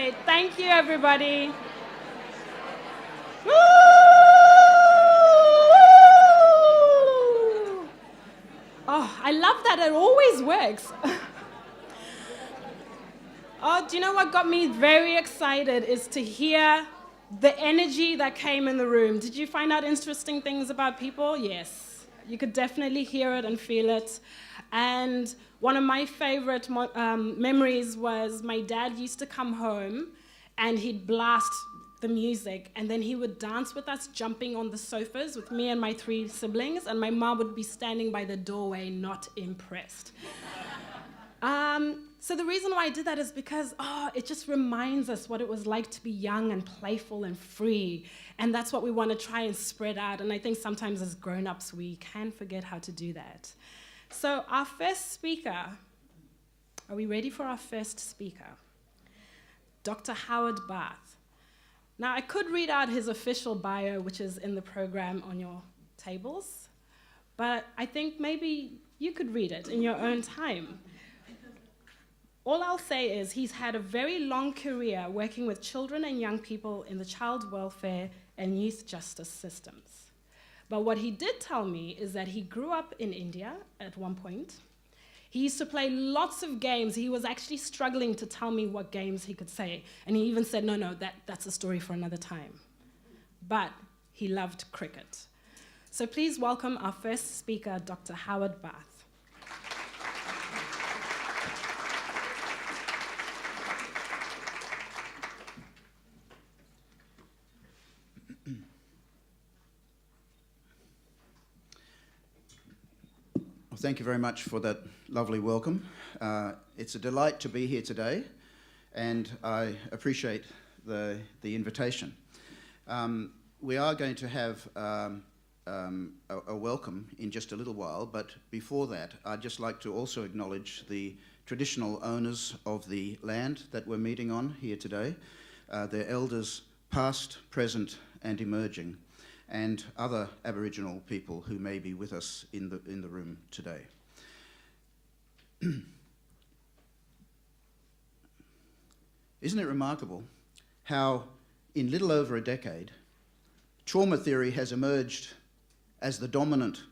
Great. Thank you, everybody. Woo! Oh, I love that. It always works. Oh, do you know what got me very excited is to hear the energy that came in the room. Did you find out interesting things about people? Yes. You could definitely hear it and feel it. And one of my favorite memories was my dad used to come home and he'd blast the music and then he would dance with us, jumping on the sofas with me and my 3 siblings, and my mom would be standing by the doorway not impressed. So the reason why I did that is because, it just reminds us what it was like to be young and playful and free. And that's what we want to try and spread out. And I think sometimes as grown-ups, we can forget how to do that. So our first speaker, are we ready for our first speaker? Dr. Howard Barth. Now, I could read out his official bio, which is in the program on your tables, but I think maybe you could read it in your own time. All I'll say is he's had a very long career working with children and young people in the child welfare and youth justice systems. But what he did tell me is that he grew up in India at one point. He used to play lots of games. He was actually struggling to tell me what games he could say. And he even said, no, that's a story for another time. But he loved cricket. So please welcome our first speaker, Dr. Howard Barth. Thank you very much for that lovely welcome. It's a delight to be here today, and I appreciate the invitation. We are going to have a welcome in just a little while, but before that, I'd just like to also acknowledge the traditional owners of the land that we're meeting on here today, their elders past, present, and emerging, and other Aboriginal people who may be with us in the room today. Isn't it remarkable how in little over a decade, trauma theory has emerged as the dominant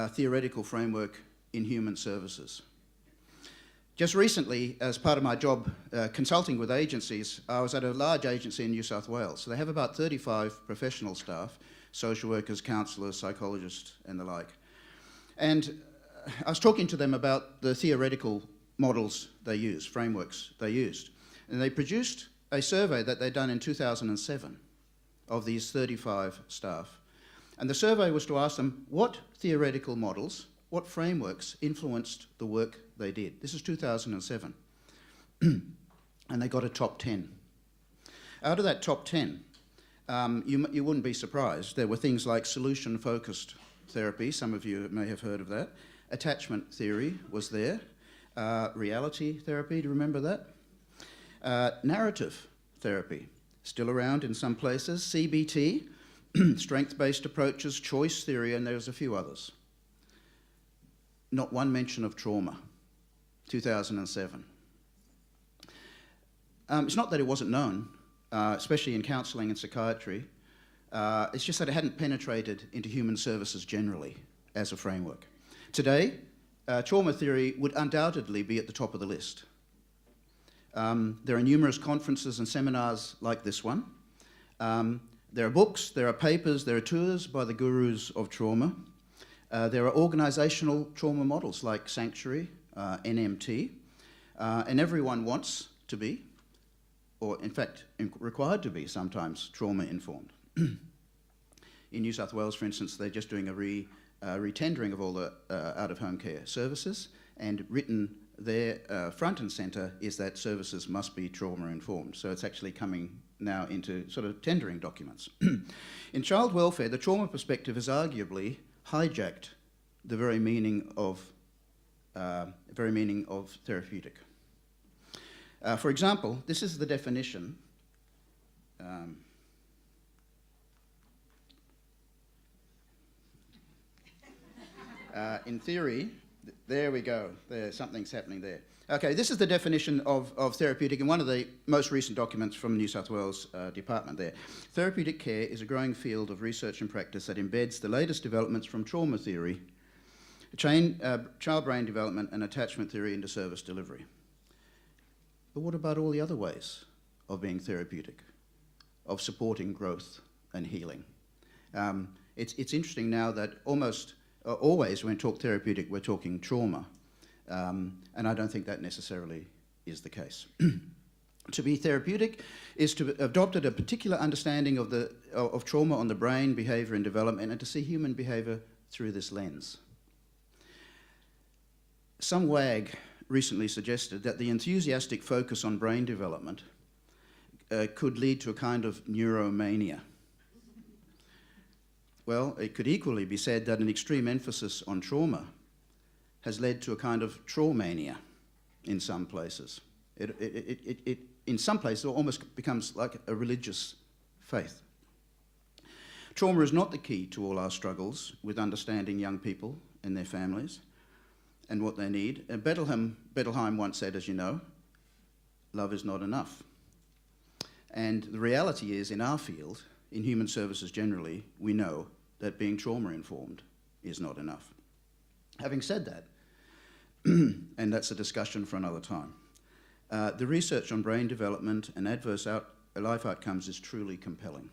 theoretical framework in human services? Just recently, as part of my job consulting with agencies, I was at a large agency in New South Wales. So they have about 35 professional staff, social workers, counsellors, psychologists, and the like. And I was talking to them about the theoretical models they use, frameworks they used. And they produced a survey that they'd done in 2007 of these 35 staff. And the survey was to ask them what theoretical models, what frameworks influenced the work they did. This is 2007. And they got a top 10. Out of that top 10, you wouldn't be surprised. There were things like solution-focused therapy. Some of you may have heard of that. Attachment theory was there. Reality therapy, do you remember that? Narrative therapy, still around in some places. CBT, strength-based approaches, choice theory, and there's a few others. Not one mention of trauma, 2007. It's not that it wasn't known, especially in counselling and psychiatry. It's just that it hadn't penetrated into human services generally as a framework. Today, trauma theory would undoubtedly be at the top of the list. There are numerous conferences and seminars like this one. There are books, there are papers, there are tours by the gurus of trauma. There are organisational trauma models like Sanctuary, NMT, and everyone wants to be, or in fact required to be sometimes, trauma-informed. In New South Wales, for instance, they're just doing a retendering of all the out-of-home care services, and written there front and centre is that services must be trauma-informed. So it's actually coming now into sort of tendering documents. In child welfare, the trauma perspective has arguably hijacked the very meaning of therapeutic. For example, this is the definition. In theory, There we go. There, something's happening there. Okay, this is the definition of therapeutic in one of the most recent documents from New South Wales Department there. Therapeutic care is a growing field of research and practice that embeds the latest developments from trauma theory, child brain development and attachment theory into service delivery. But what about all the other ways of being therapeutic, of supporting growth and healing? It's interesting now that almost always when we talk therapeutic, we're talking trauma. And I don't think that necessarily is the case. To be therapeutic is to have adopted a particular understanding of trauma on the brain, behaviour and development, and to see human behaviour through this lens. Some wag recently suggested that the enthusiastic focus on brain development could lead to a kind of neuromania. Well, it could equally be said that an extreme emphasis on trauma has led to a kind of traumania in some places. In some places, it almost becomes like a religious faith. Trauma is not the key to all our struggles with understanding young people and their families and what they need. Bettelheim once said, as you know, love is not enough. And the reality is, in our field, in human services generally, we know that being trauma-informed is not enough. Having said that, and that's a discussion for another time, the research on brain development and adverse life outcomes is truly compelling.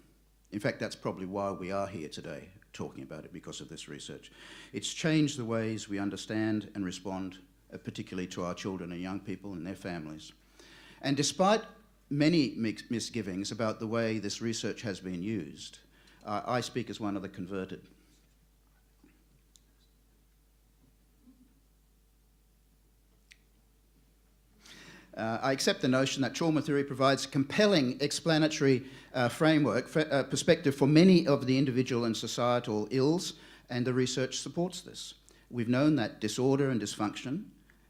In fact, that's probably why we are here today talking about it, because of this research. It's changed the ways we understand and respond, particularly to our children and young people and their families. And despite many misgivings about the way this research has been used, I speak as one of the converted. I accept the notion that trauma theory provides compelling explanatory perspective for many of the individual and societal ills, and the research supports this. We've known that disorder and dysfunction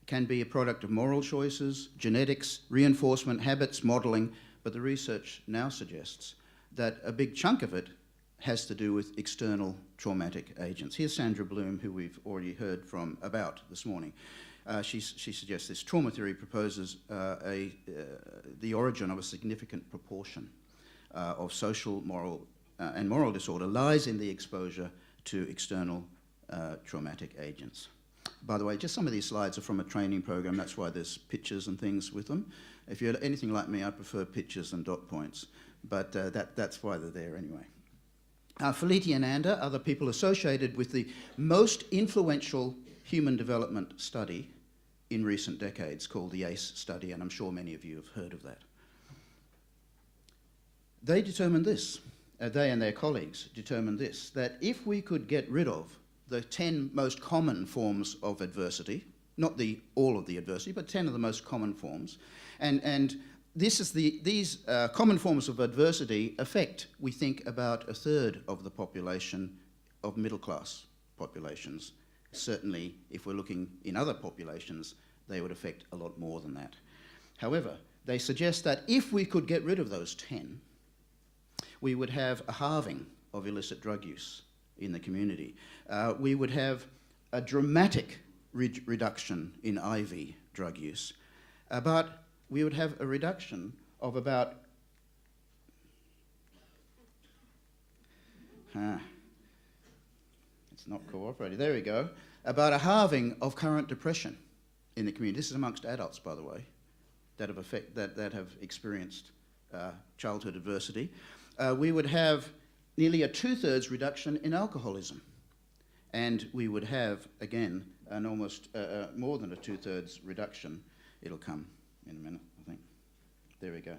can be a product of moral choices, genetics, reinforcement, habits, modelling, but the research now suggests that a big chunk of it has to do with external traumatic agents. Here's Sandra Bloom, who we've already heard from about this morning. She suggests this. Trauma theory proposes the origin of a significant proportion of social, moral, and moral disorder lies in the exposure to external traumatic agents. By the way, just some of these slides are from a training program. That's why there's pictures and things with them. If you're anything like me, I prefer pictures and dot points, but that's why they're there anyway. Felitti and Ander are the people associated with the most influential human development study in recent decades, called the ACE study, and I'm sure many of you have heard of that. They determined this, they and their colleagues determined this, that if we could get rid of the 10 most common forms of adversity, not all of the adversity, but 10 of the most common forms, and these common forms of adversity affect, we think, about a third of the population of middle-class populations. Certainly, if we're looking in other populations, they would affect a lot more than that. However, they suggest that if we could get rid of those 10, we would have a halving of illicit drug use in the community. We would have a dramatic reduction in IV drug use, but we would have a reduction of about it's not cooperating. There we go. About a halving of current depression in the community. This is amongst adults, by the way, that have experienced childhood adversity. We would have nearly a 2/3 reduction in alcoholism, and we would have, again, an almost more than a 2/3 reduction. It'll come in a minute, I think. There we go.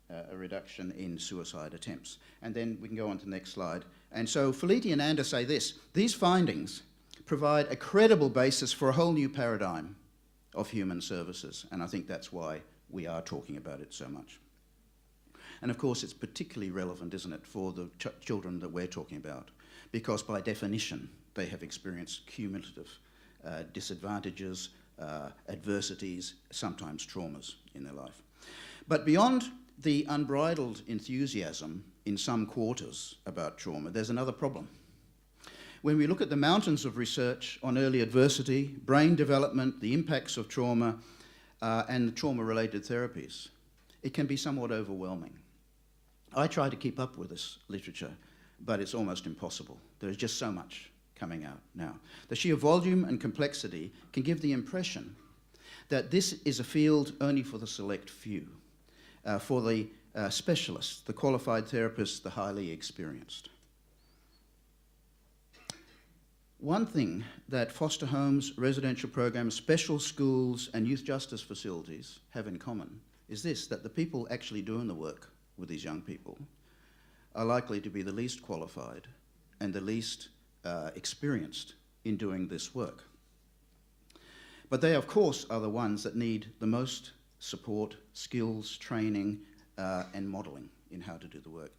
A reduction in suicide attempts. And then we can go on to the next slide. And so Felitti and Ander say this: these findings provide a credible basis for a whole new paradigm of human services, and I think that's why we are talking about it so much. And of course it's particularly relevant, isn't it, for the children that we're talking about, because by definition they have experienced cumulative disadvantages, adversities, sometimes traumas in their life. But beyond the unbridled enthusiasm in some quarters about trauma, there's another problem. when we look at the mountains of research on early adversity, brain development, the impacts of trauma, and the trauma-related therapies, it can be somewhat overwhelming. I try to keep up with this literature, but it's almost impossible. There's just so much coming out now. The sheer volume and complexity can give the impression that this is a field only for the select few, for the specialists, the qualified therapists, the highly experienced. One thing that foster homes, residential programs, special schools, and youth justice facilities have in common is this, that the people actually doing the work with these young people are likely to be the least qualified and the least experienced in doing this work. But they, of course, are the ones that need the most support, skills, training, and modelling in how to do the work.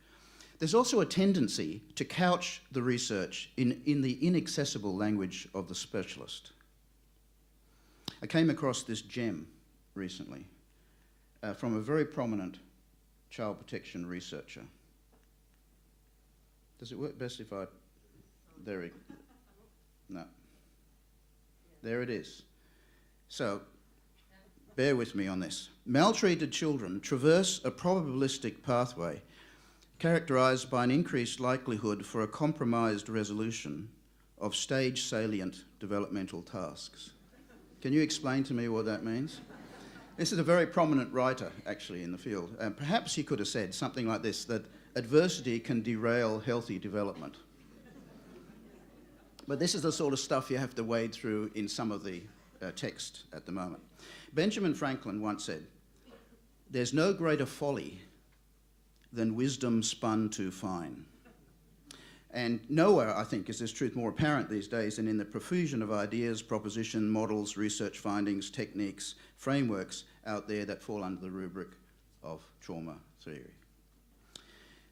There's also a tendency to couch the research in the inaccessible language of the specialist. I came across this gem recently from a very prominent child protection researcher. Does it work best if I... No. There it is. So, bear with me on this. Maltreated children traverse a probabilistic pathway characterised by an increased likelihood for a compromised resolution of stage-salient developmental tasks. Can you explain to me what that means? This is a very prominent writer, actually, in the field. Perhaps he could have said something like this, that adversity can derail healthy development. But this is the sort of stuff you have to wade through in some of the text at the moment. Benjamin Franklin once said, "There's no greater folly than wisdom spun too fine." And nowhere, I think, is this truth more apparent these days than in the profusion of ideas, proposition, models, research findings, techniques, frameworks out there that fall under the rubric of trauma theory.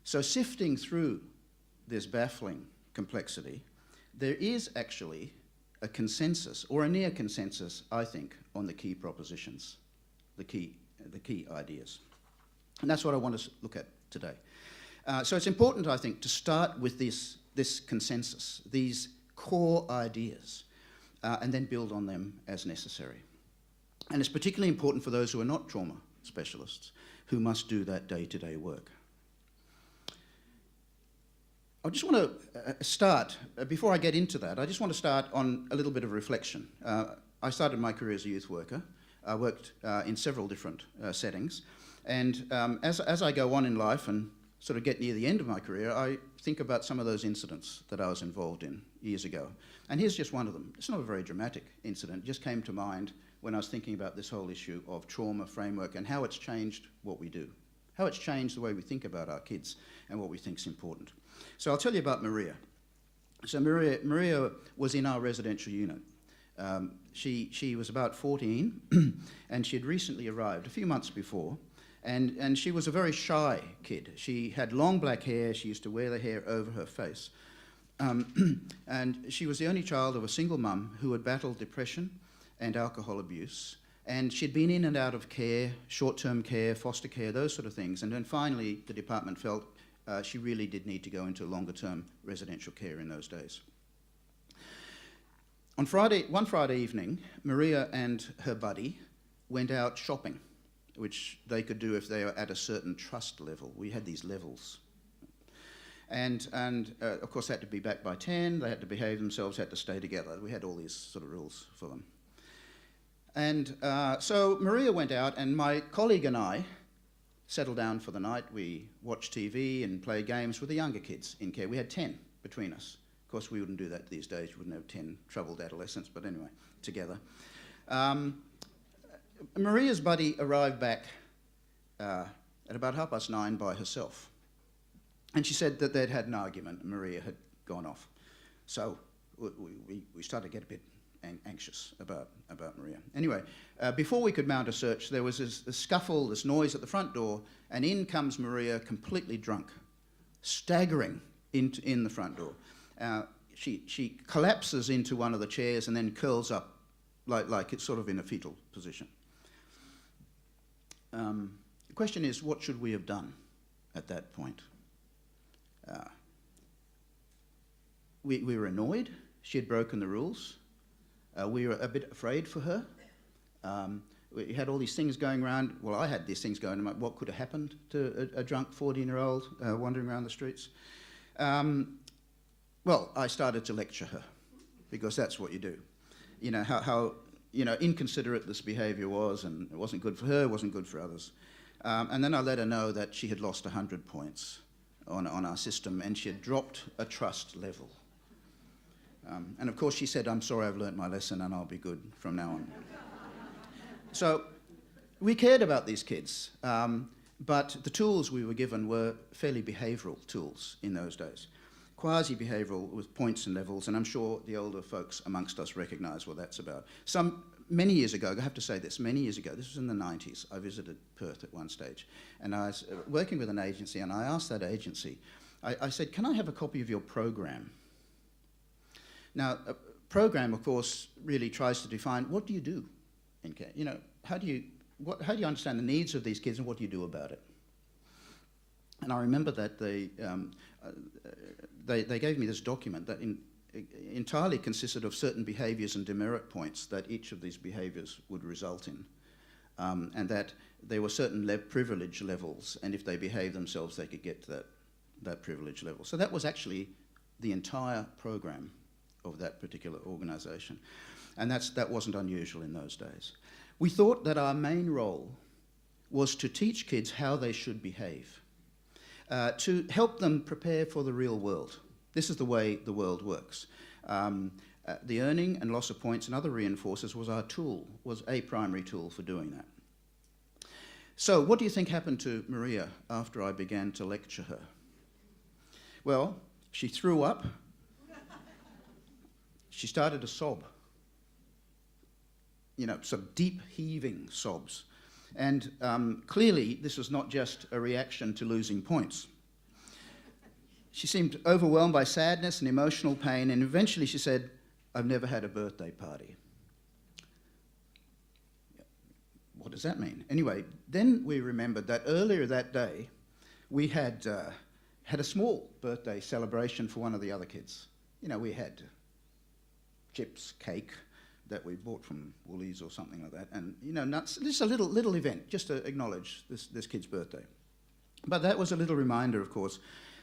So sifting through this baffling complexity, there is actually a consensus, or a near consensus, I think, on the key propositions, the key ideas. And that's what I want to look at today. So it's important, I think, to start with this consensus, these core ideas, and then build on them as necessary. And it's particularly important for those who are not trauma specialists, who must do that day-to-day work. I just want to start, before I get into that, I just want to start on a little bit of reflection. I started my career as a youth worker. I worked in several different settings. And as I go on in life and sort of get near the end of my career, I think about some of those incidents that I was involved in years ago. And here's just one of them. It's not a very dramatic incident. It just came to mind when I was thinking about this whole issue of trauma framework and how it's changed what we do, how it's changed the way we think about our kids and what we think is important. So I'll tell you about Maria. So Maria was in our residential unit. She was about 14 and she had recently arrived a few months before. And she was a very shy kid. She had long black hair. She used to wear the hair over her face. And she was the only child of a single mum who had battled depression and alcohol abuse. And she'd been in and out of care, short-term care, foster care, those sort of things. And then finally, the department felt she really did need to go into longer-term residential care in those days. One Friday evening, Maria and her buddy went out shopping, which they could do if they were at a certain trust level. We had these levels. And of course, they had to be back by 10, they had to behave themselves, had to stay together. We had all these sort of rules for them. And so Maria went out, and my colleague and I settled down for the night. We watched TV and played games with the younger kids in care. We had 10 between us. Of course, we wouldn't do that these days. We wouldn't have 10 troubled adolescents, but anyway, together. Maria's buddy arrived back at about 9:30 by herself. And she said that they'd had an argument and Maria had gone off. So we started to get a bit anxious about Maria. Anyway, before we could mount a search, there was this scuffle, this noise at the front door, and in comes Maria completely drunk, staggering in the front door. She collapses into one of the chairs and then curls up like it's sort of in a fetal position. The question is, what should we have done at that point? we were annoyed. She had broken the rules. We were a bit afraid for her. We had all these things going around. Well, I had these things going around. What could have happened to a drunk 14-year-old wandering around the streets? Well, I started to lecture her, because that's what you do. You know, how inconsiderate this behaviour was, and it wasn't good for her, it wasn't good for others. And then I let her know that she had lost 100 points on our system, and she had dropped a trust level. And of course she said, "I'm sorry, I've learnt my lesson and I'll be good from now on." So we cared about these kids, but the tools we were given were fairly behavioural tools in those days. Quasi-behavioural with points and levels, and I'm sure the older folks amongst us recognise what that's about. Many years ago, I have to say this, many years ago, this was in the 90s, I visited Perth at one stage, and I was working with an agency, and I asked that agency, I said, "Can I have a copy of your program?" Now, a program, of course, really tries to define, what do you do in care? You know, how do you understand the needs of these kids, and what do you do about it? And I remember that they gave me this document that entirely consisted of certain behaviours and demerit points that each of these behaviours would result in, and that there were certain privilege levels, and if they behaved themselves, they could get to that privilege level. So that was actually the entire program of that particular organisation, and that wasn't unusual in those days. We thought that our main role was to teach kids how they should behave, to help them prepare for the real world. This is the way the world works. The earning and loss of points and other reinforcers was a primary tool for doing that. So what do you think happened to Maria after I began to lecture her? Well, she threw up. She started to sob. You know, some deep heaving sobs. And clearly this was not just a reaction to losing points. She seemed overwhelmed by sadness and emotional pain, and eventually she said, "I've never had a birthday party." What does that mean? Anyway, then we remembered that earlier that day we had a small birthday celebration for one of the other kids. You know, we had chips, cake that we bought from Woolies or something like that, and, you know, nuts. Just a little event, just to acknowledge this kid's birthday. But that was a little reminder, of course,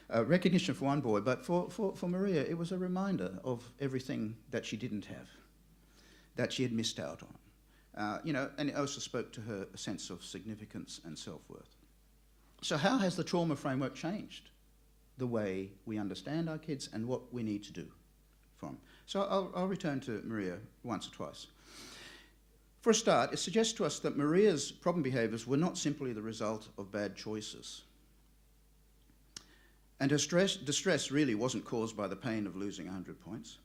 recognition for one boy, but for Maria, it was a reminder of everything that she didn't have, that she had missed out on. You know, and it also spoke to her sense of significance and self-worth. So how has the trauma framework changed the way we understand our kids and what we need to do from? So I'll return to Maria once or twice. For a start, it suggests to us that Maria's problem behaviours were not simply the result of bad choices. And her distress really wasn't caused by the pain of losing 100 points,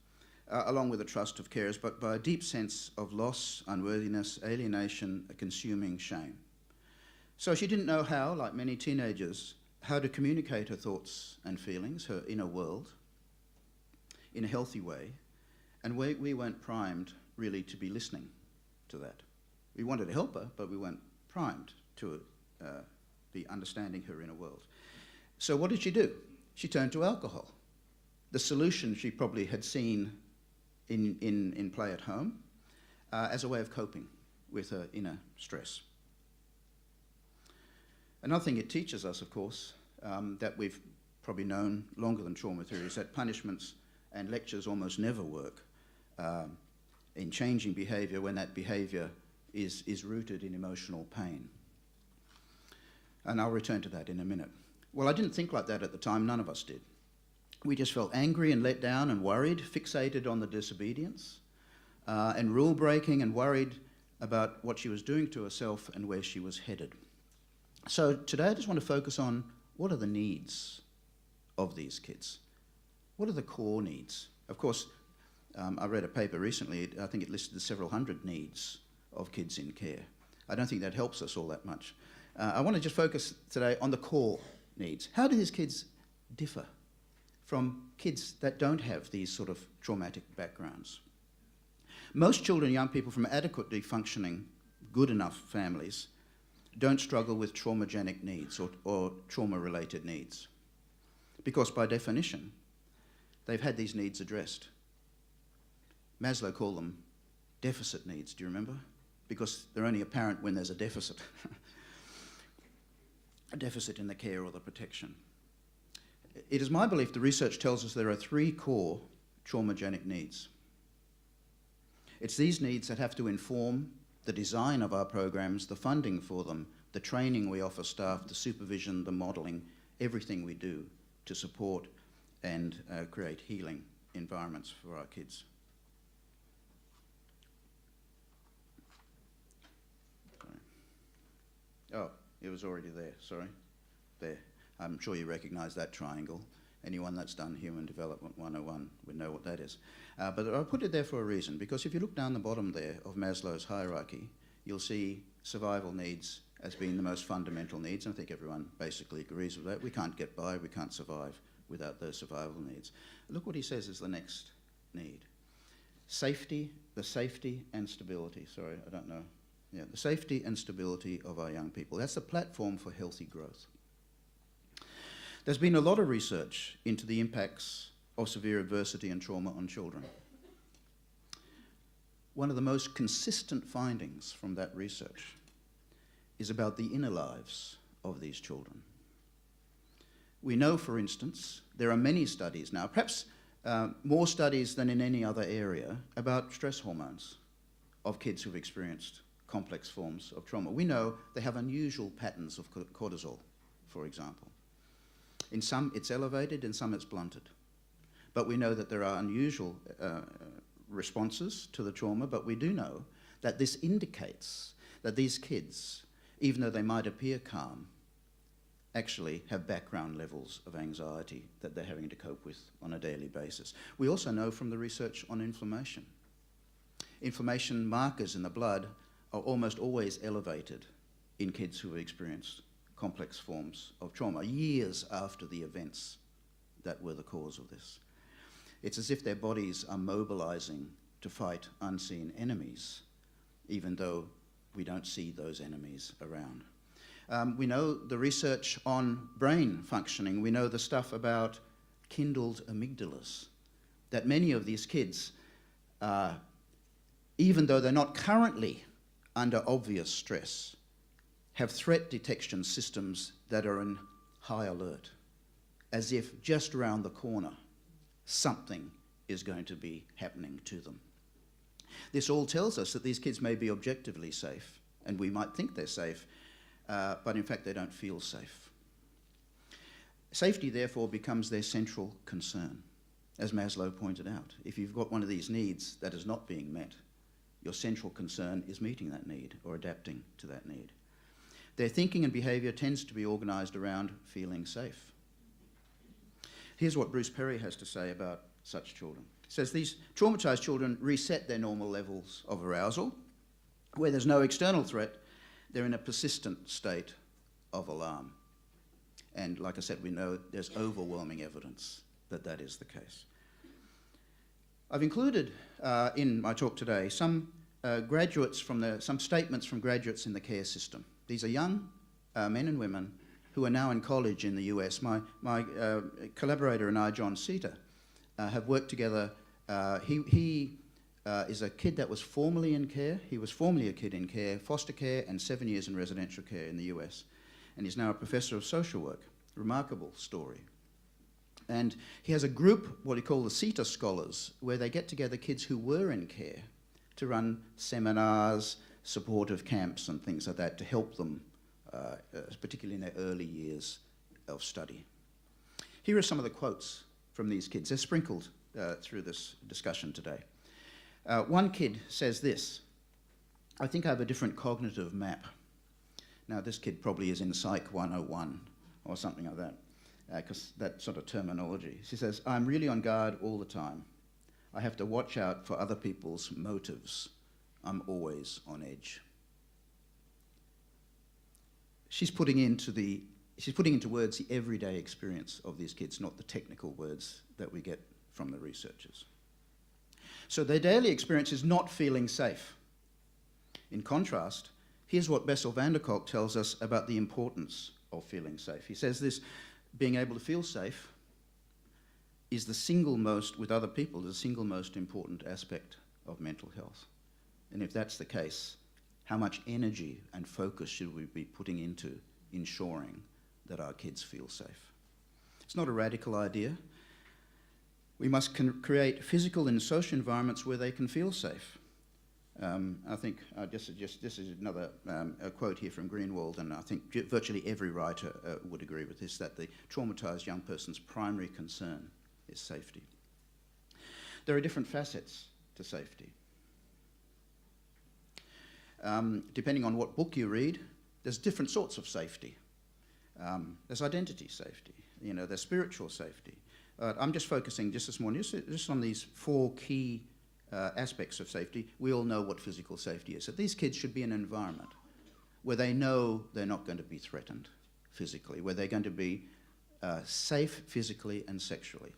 along with the trust of carers, but by a deep sense of loss, unworthiness, alienation, a consuming shame. So she didn't know how, like many teenagers, how to communicate her thoughts and feelings, her inner world, in a healthy way, and we weren't primed really to be listening to that. We wanted to help her, but we weren't primed to be understanding her inner world. So what did she do? She turned to alcohol, the solution she probably had seen in play at home, as a way of coping with her inner stress. Another thing it teaches us, of course, that we've probably known longer than trauma theory, is that punishments and lectures almost never work in changing behaviour when that behaviour is rooted in emotional pain. And I'll return to that in a minute. Well, I didn't think like that at the time, none of us did. We just felt angry and let down and worried, fixated on the disobedience, and rule breaking, and worried about what she was doing to herself and where she was headed. So today I just want to focus on what are the needs of these kids. What are the core needs? Of course, I read a paper recently, I think it listed several hundred needs of kids in care. I don't think that helps us all that much. I want to just focus today on the core needs. How do these kids differ from kids that don't have these sort of traumatic backgrounds? Most children and young people from adequately functioning, good enough families don't struggle with traumagenic needs or trauma-related needs. Because by definition, they've had these needs addressed. Maslow called them deficit needs, do you remember? Because they're only apparent when there's a deficit. A deficit in the care or the protection. It is my belief the research tells us there are 3 core traumagenic needs. It's these needs that have to inform the design of our programs, the funding for them, the training we offer staff, the supervision, the modelling, everything we do to support and create healing environments for our kids. Oh, it was already there, sorry. There. I'm sure you recognise that triangle. Anyone that's done Human Development 101 would know what that is. But I put it there for a reason, because if you look down the bottom there of Maslow's hierarchy, you'll see survival needs as being the most fundamental needs, and I think everyone basically agrees with that. We can't get by, we can't survive without those survival needs. Look what he says is the next need. Safety, the safety and stability. Sorry, I don't know. Yeah, the safety and stability of our young people. That's the platform for healthy growth. There's been a lot of research into the impacts of severe adversity and trauma on children. One of the most consistent findings from that research is about the inner lives of these children. We know, for instance, there are many studies now, perhaps more studies than in any other area, about stress hormones of kids who've experienced complex forms of trauma. We know they have unusual patterns of cortisol, for example. In some it's elevated, in some it's blunted. But we know that there are unusual responses to the trauma, but we do know that this indicates that these kids, even though they might appear calm, actually have background levels of anxiety that they're having to cope with on a daily basis. We also know from the research on inflammation. Inflammation markers in the blood are almost always elevated in kids who have experienced complex forms of trauma, years after the events that were the cause of this. It's as if their bodies are mobilizing to fight unseen enemies, even though we don't see those enemies around. We know the research on brain functioning. We know the stuff about kindled amygdalas, that many of these kids, even though they're not currently under obvious stress, have threat detection systems that are in high alert, as if just around the corner something is going to be happening to them. This all tells us that these kids may be objectively safe, and we might think they're safe, but in fact they don't feel safe. Safety, therefore, becomes their central concern, as Maslow pointed out. If you've got one of these needs that is not being met, your central concern is meeting that need or adapting to that need. Their thinking and behaviour tends to be organised around feeling safe. Here's what Bruce Perry has to say about such children. He says these traumatised children reset their normal levels of arousal. Where there's no external threat, they're in a persistent state of alarm. And like I said, we know there's overwhelming evidence that that is the case. I've included in my talk today some some statements from graduates in the care system. These are young men and women who are now in college in the US. My collaborator and I, John Sita, have worked together. He is a kid that was formerly in care. He was formerly a kid in care, foster care, and 7 years in residential care in the US. And he's now a professor of social work. Remarkable story. And he has a group, what he calls the Sita Scholars, where they get together kids who were in care to run seminars, supportive camps and things like that to help them, particularly in their early years of study. Here are some of the quotes from these kids. They're sprinkled through this discussion today. One kid says this: "I think I have a different cognitive map." Now, this kid probably is in Psych 101 or something like that, because that sort of terminology. She says, "I'm really on guard all the time. I have to watch out for other people's motives. I'm always on edge." She's putting into words the everyday experience of these kids, not the technical words that we get from the researchers. So their daily experience is not feeling safe. In contrast, here's what Bessel van der Kolk tells us about the importance of feeling safe. He says this: being able to feel safe is the single most, with other people, the single most important aspect of mental health. And if that's the case, how much energy and focus should we be putting into ensuring that our kids feel safe? It's not a radical idea. We must create physical and social environments where they can feel safe. I think, this is another a quote here from Greenwald, and I think virtually every writer would agree with this, that the traumatised young person's primary concern is safety. There are different facets to safety. Depending on what book you read, there's different sorts of safety. There's identity safety, there's spiritual safety. I'm just focusing just this morning just on these 4 key aspects of safety. We all know what physical safety is. So these kids should be in an environment where they know they're not going to be threatened physically, where they're going to be safe physically and sexually.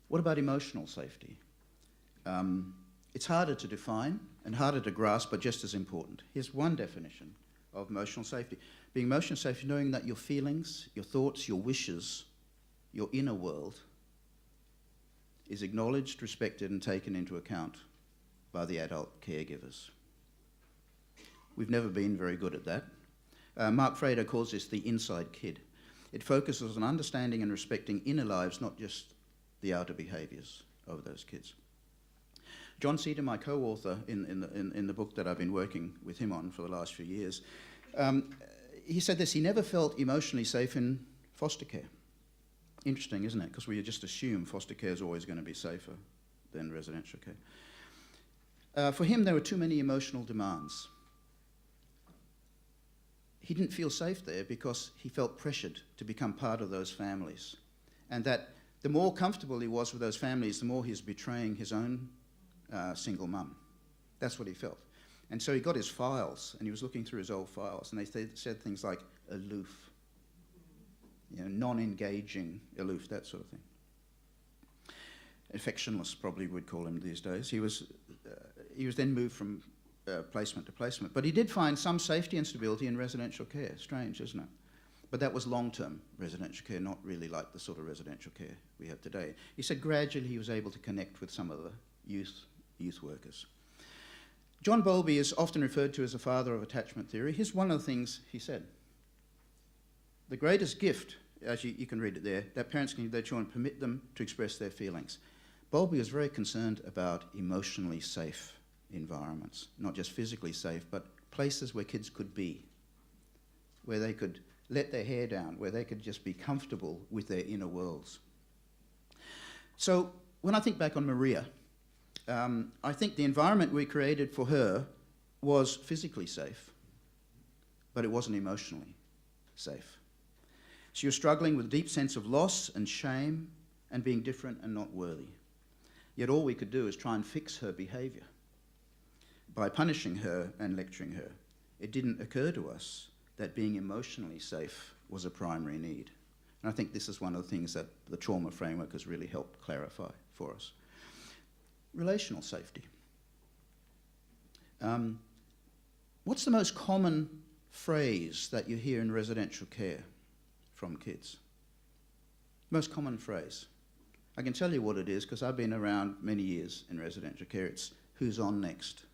What about emotional safety? It's harder to define and harder to grasp, but just as important. Here's one definition of emotional safety. Being emotional safe is knowing that your feelings, your thoughts, your wishes, your inner world is acknowledged, respected, and taken into account by the adult caregivers. We've never been very good at that. Mark Frader calls this the inside kid. It focuses on understanding and respecting inner lives, not just the outer behaviours of those kids. John Cedar, my co-author in the book that I've been working with him on for the last few years, he said this: he never felt emotionally safe in foster care. Interesting, isn't it? Because we just assume foster care is always going to be safer than residential care. For him, there were too many emotional demands. He didn't feel safe there because he felt pressured to become part of those families. And that the more comfortable he was with those families, the more he was betraying his own single mum. That's what he felt. And so he got his files, and he was looking through his old files, and they said things like aloof, non-engaging, aloof, that sort of thing. Affectionless, probably we'd call him these days. He was then moved from placement to placement. But he did find some safety and stability in residential care. Strange, isn't it? But that was long-term residential care, not really like the sort of residential care we have today. He said gradually he was able to connect with some of the youth workers. John Bowlby is often referred to as the father of attachment theory. Here's one of the things he said. The greatest gift, as you can read it there, that parents can give their children, permit them to express their feelings. Bowlby was very concerned about emotionally safe environments, not just physically safe, but places where kids could be, where they could let their hair down, where they could just be comfortable with their inner worlds. So when I think back on Maria, I think the environment we created for her was physically safe, but it wasn't emotionally safe. She was struggling with a deep sense of loss and shame and being different and not worthy. Yet all we could do is try and fix her behaviour by punishing her and lecturing her. It didn't occur to us that being emotionally safe was a primary need. And I think this is one of the things that the trauma framework has really helped clarify for us. Relational safety. What's the most common phrase that you hear in residential care from kids? Most common phrase. I can tell you what it is because I've been around many years in residential care. It's who's on next?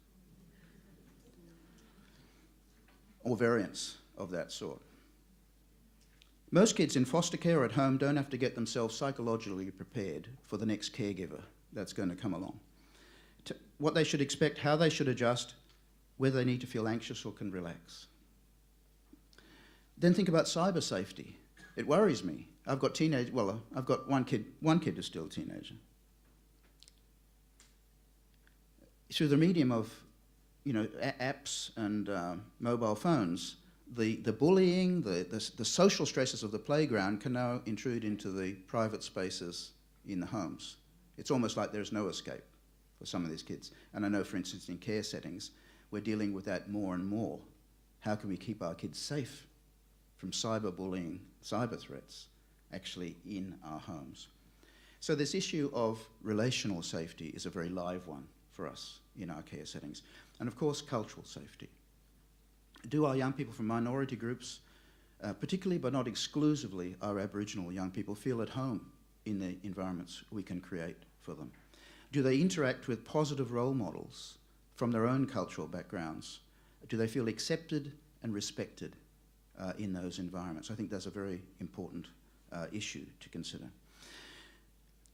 Or variants of that sort. Most kids in foster care or at home don't have to get themselves psychologically prepared for the next caregiver that's going to come along. What they should expect, how they should adjust, whether they need to feel anxious or can relax. Then think about cyber safety. It worries me. I've got I've got one kid is still a teenager. Through the medium of apps and mobile phones, the bullying, the social stresses of the playground can now intrude into the private spaces in the homes. It's almost like there's no escape for some of these kids. And I know, for instance, in care settings, we're dealing with that more and more. How can we keep our kids safe from cyberbullying, cyber threats, actually in our homes? So this issue of relational safety is a very live one for us in our care settings. And of course, cultural safety. Do our young people from minority groups particularly but not exclusively our Aboriginal young people, feel at home in the environments we can create for them? Do they interact with positive role models from their own cultural backgrounds? Do they feel accepted and respected in those environments? I think that's a very important issue to consider.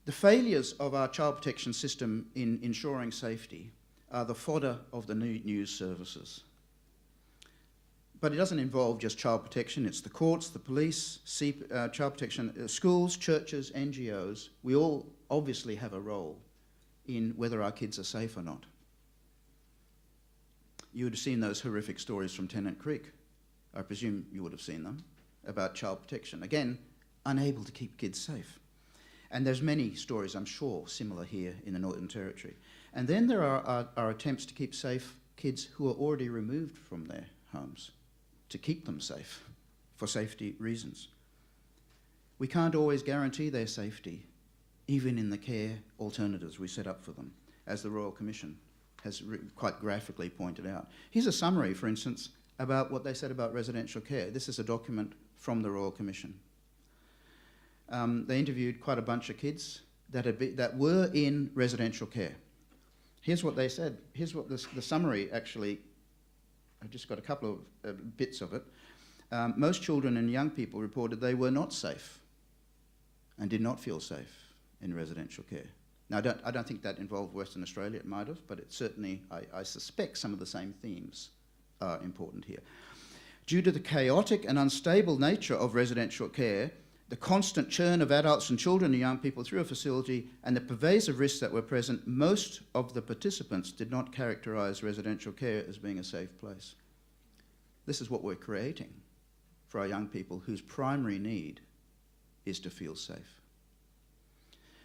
The failures of our child protection system in ensuring safety are the fodder of the news services. But it doesn't involve just child protection. It's the courts, the police, child protection, schools, churches, NGOs. We all obviously have a role in whether our kids are safe or not. You would have seen those horrific stories from Tennant Creek. I presume you would have seen them, about child protection. Again, unable to keep kids safe. And there's many stories, I'm sure, similar here in the Northern Territory. And then there are attempts to keep safe kids who are already removed from their homes, to keep them safe for safety reasons. We can't always guarantee their safety, even in the care alternatives we set up for them, as the Royal Commission has quite graphically pointed out. Here's a summary, for instance, about what they said about residential care. This is a document from the Royal Commission. They interviewed quite a bunch of kids that were in residential care. Here's what they said. Here's what the summary actually, I've just got a couple of bits of it. Most children and young people reported they were not safe and did not feel safe in residential care. Now, I don't think that involved Western Australia. It might have, but it certainly, I suspect some of the same themes are important here. Due to the chaotic and unstable nature of residential care, the constant churn of adults and children and young people through a facility, and the pervasive risks that were present, most of the participants did not characterise residential care as being a safe place. This is what we're creating for our young people whose primary need is to feel safe.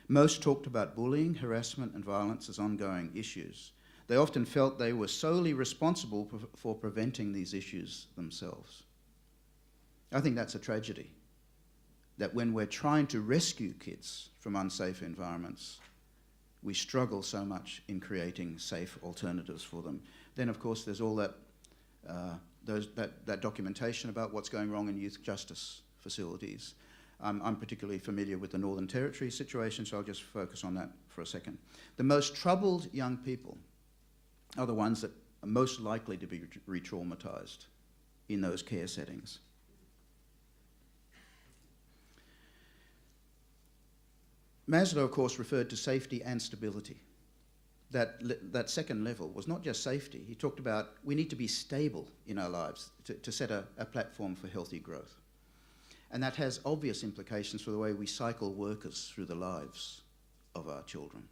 Most talked about bullying, harassment and violence as ongoing issues. They often felt they were solely responsible for preventing these issues themselves. I think that's a tragedy, that when we're trying to rescue kids from unsafe environments, we struggle so much in creating safe alternatives for them. Then, of course, there's all that documentation about what's going wrong in youth justice facilities. I'm particularly familiar with the Northern Territory situation, so I'll just focus on that for a second. The most troubled young people are the ones that are most likely to be re-traumatised in those care settings. Maslow, of course, referred to safety and stability. That second level was not just safety. He talked about we need to be stable in our lives to set a platform for healthy growth. And that has obvious implications for the way we cycle workers through the lives of our children.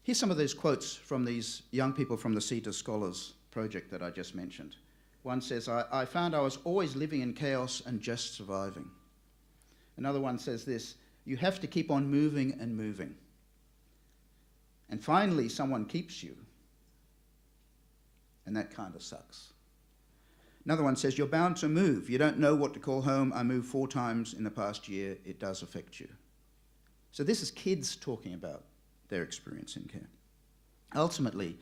Here's some of these quotes from these young people from the CETA Scholars project that I just mentioned. One says, I found I was always living in chaos and just surviving. Another one says this, you have to keep on moving and moving. And finally, someone keeps you. And that kind of sucks. Another one says, you're bound to move. You don't know what to call home. I moved 4 times in the past year. It does affect you. So this is kids talking about their experience in care. Ultimately,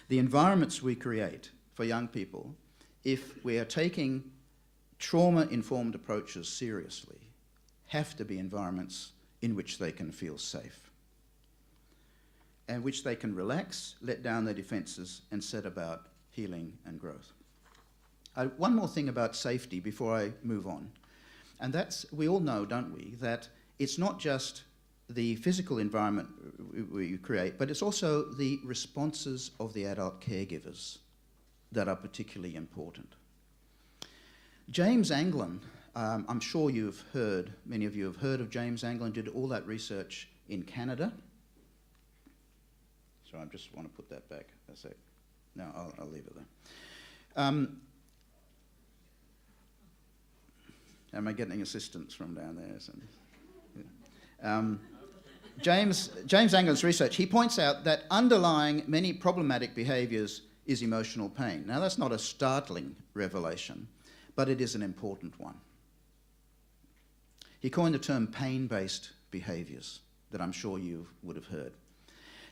the environments we create for young people, if we are taking trauma-informed approaches seriously, have to be environments in which they can feel safe and which they can relax, let down their defences and set about healing and growth. One more thing about safety before I move on, and that's, we all know, don't we, that it's not just the physical environment we create, but it's also the responses of the adult caregivers that are particularly important. James Anglin, I'm sure you've heard, many of you have heard of James Anglin, did all that research in Canada. So I just want to put that back a sec. No, I'll leave it there. Am I getting assistance from down there? Yeah. James Anglin's research, he points out that underlying many problematic behaviours is emotional pain. Now, that's not a startling revelation, but it is an important one. He coined the term pain-based behaviours that I'm sure you would have heard,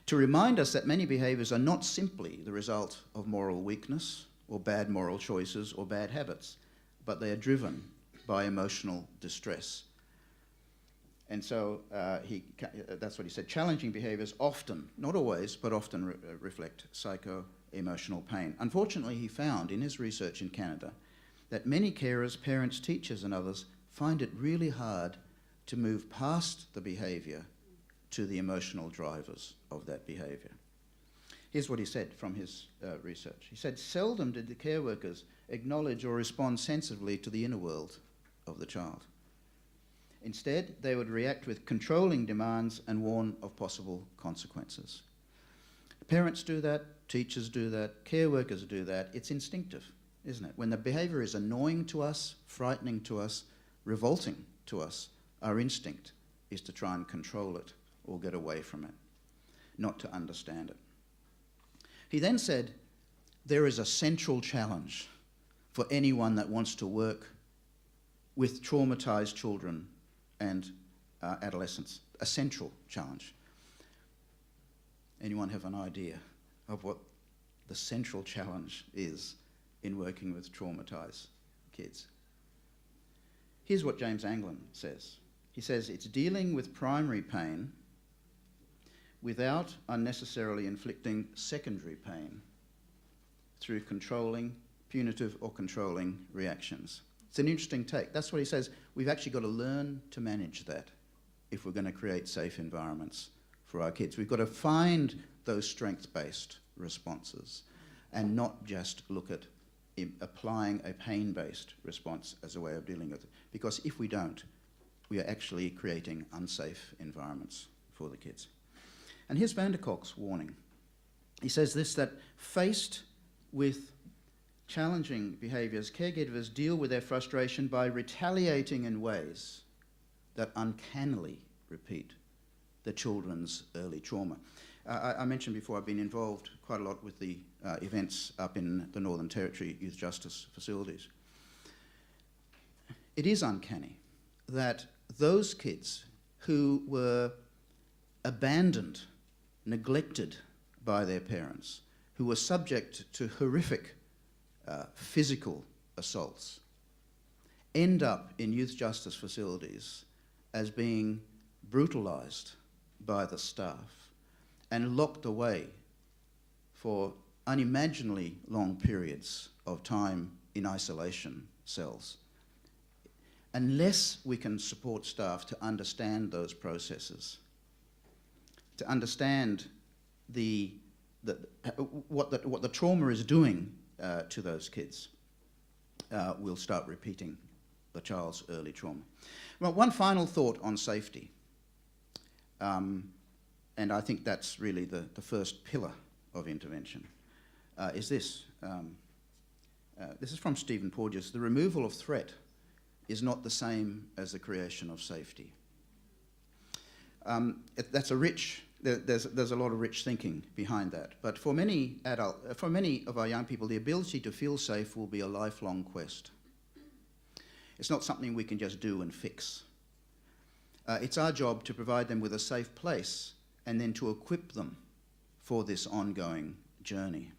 to remind us that many behaviours are not simply the result of moral weakness or bad moral choices or bad habits. but they are driven by emotional distress. And so that's what he said. Challenging behaviours often, not always, but often reflect psycho-emotional pain. Unfortunately, he found in his research in Canada that many carers, parents, teachers and others find it really hard to move past the behaviour to the emotional drivers of that behaviour. Here's what he said from his research. He said, seldom did the care workers acknowledge or respond sensibly to the inner world of the child. Instead, they would react with controlling demands and warn of possible consequences. Parents do that, teachers do that, care workers do that. It's instinctive, isn't it? When the behaviour is annoying to us, frightening to us, revolting to us, our instinct is to try and control it or get away from it, not to understand it. He then said, there is a central challenge for anyone that wants to work with traumatised children and adolescents, a central challenge. Anyone have an idea of what the central challenge is in working with traumatised kids? Here's what James Anglin says. He says, it's dealing with primary pain without unnecessarily inflicting secondary pain through punitive or controlling reactions. It's an interesting take. That's what he says. We've actually got to learn to manage that if we're going to create safe environments for our kids. We've got to find those strength-based responses and not just look at applying a pain-based response as a way of dealing with it. Because if we don't, we are actually creating unsafe environments for the kids. And here's Van der Kolk's warning. He says this, that faced with challenging behaviours, caregivers deal with their frustration by retaliating in ways that uncannily repeat the children's early trauma. I mentioned before I've been involved quite a lot with the events up in the Northern Territory youth justice facilities. It is uncanny that those kids who were abandoned, neglected by their parents, who were subject to horrific physical assaults, end up in youth justice facilities as being brutalised by the staff and locked away for unimaginably long periods of time in isolation cells. Unless we can support staff to understand those processes, to understand what the trauma is doing to those kids, we'll start repeating the child's early trauma. Well, one final thought on safety, and I think that's really the first pillar of intervention, is this. This is from Stephen Porges. The removal of threat is not the same as the creation of safety. That's a rich. There's a lot of rich thinking behind that. But for many of our young people, the ability to feel safe will be a lifelong quest. It's not something we can just do and fix. It's our job to provide them with a safe place and then to equip them for this ongoing journey.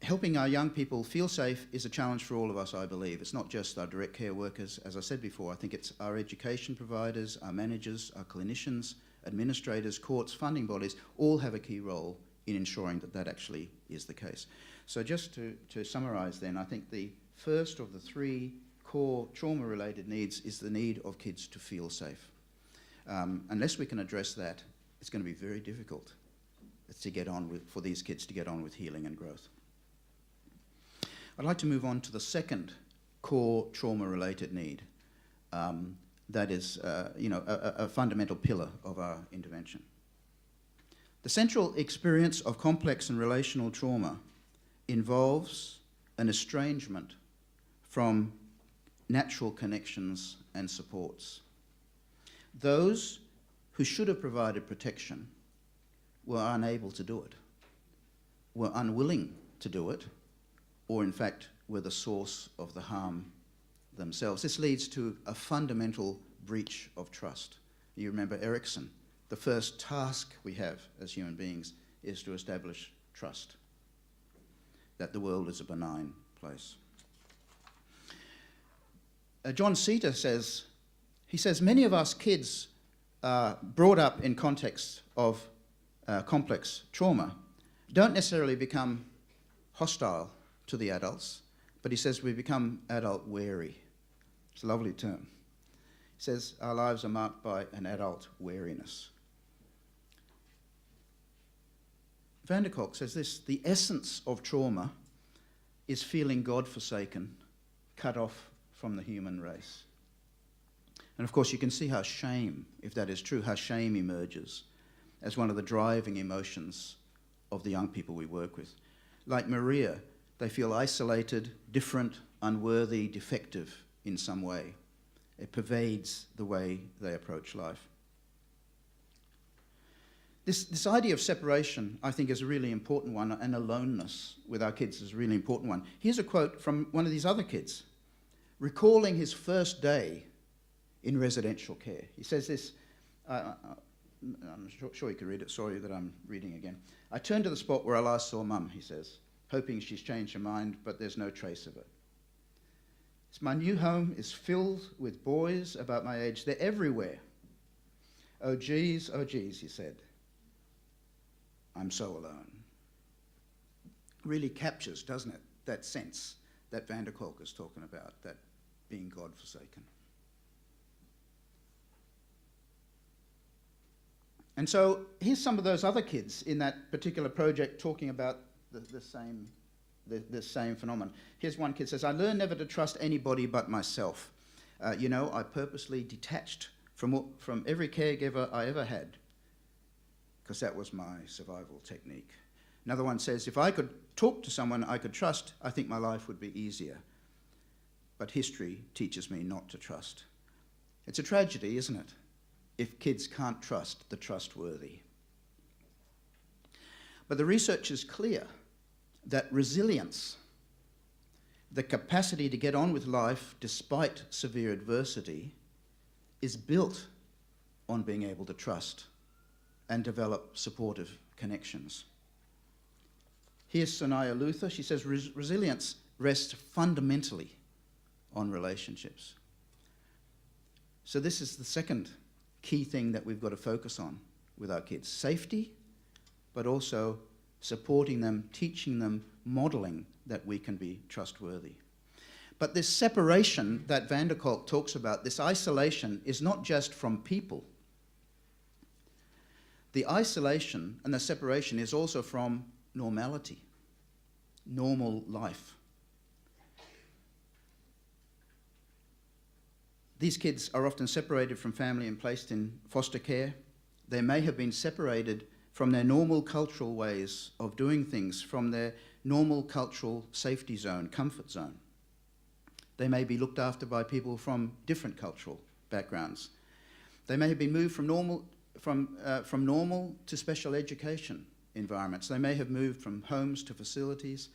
Helping our young people feel safe is a challenge for all of us, I believe. It's not just our direct care workers. As I said before, I think it's our education providers, our managers, our clinicians, administrators, courts, funding bodies, all have a key role in ensuring that that actually is the case. So just to summarise then, I think the first of the three core trauma-related needs is the need of kids to feel safe. Unless we can address that, it's going to be very difficult to get on with, for these kids to get on with healing and growth. I'd like to move on to the second core trauma-related need. That is, a fundamental pillar of our intervention. The central experience of complex and relational trauma involves an estrangement from natural connections and supports. Those who should have provided protection were unable to do it, were unwilling to do it, or in fact were the source of the harm themselves. This leads to a fundamental breach of trust. You remember Erickson, the first task we have as human beings is to establish trust. that the world is a benign place. John Seater says, many of us kids brought up in contexts of complex trauma don't necessarily become hostile to the adults, but he says we become adult wary. It's a lovely term. He says our lives are marked by an adult wariness. Van der Kolk says this: the essence of trauma is feeling God-forsaken, cut off from the human race. And of course you can see how shame, if that is true, how shame emerges as one of the driving emotions of the young people we work with. Like Maria, they feel isolated, different, unworthy, defective in some way. It pervades the way they approach life. This idea of separation, I think, is a really important one, and aloneness with our kids is a really important one. Here's a quote from one of these other kids, recalling his first day in residential care. He says this, I'm sure you could read it, sorry that I'm reading again. I turned to the spot where I last saw Mum, he says, hoping she's changed her mind, but there's no trace of it. My new home is filled with boys about my age. They're everywhere. Oh geez, he said. I'm so alone. Really captures, doesn't it, that sense that Van der Kolk is talking about, that being God-forsaken. And so here's some of those other kids in that particular project talking about the same phenomenon. Here's one kid says, I learned never to trust anybody but myself. I purposely detached from every caregiver I ever had, because that was my survival technique. Another one says, if I could talk to someone I could trust, I think my life would be easier. But history teaches me not to trust. It's a tragedy, isn't it, if kids can't trust the trustworthy. But the research is clear that resilience, the capacity to get on with life despite severe adversity, is built on being able to trust and develop supportive connections. Here's Sonia Luther. She says resilience rests fundamentally on relationships. So this is the second key thing that we've got to focus on with our kids. Safety, but also supporting them, teaching them, modelling that we can be trustworthy. But this separation that Van der Kolk talks about, this isolation, is not just from people. The isolation and the separation is also from normality, normal life. These kids are often separated from family and placed in foster care. They may have been separated from their normal cultural ways of doing things, from their normal cultural safety zone, comfort zone. They may be looked after by people from different cultural backgrounds. They may have been moved from normal to special education environments. They may have moved from homes to facilities.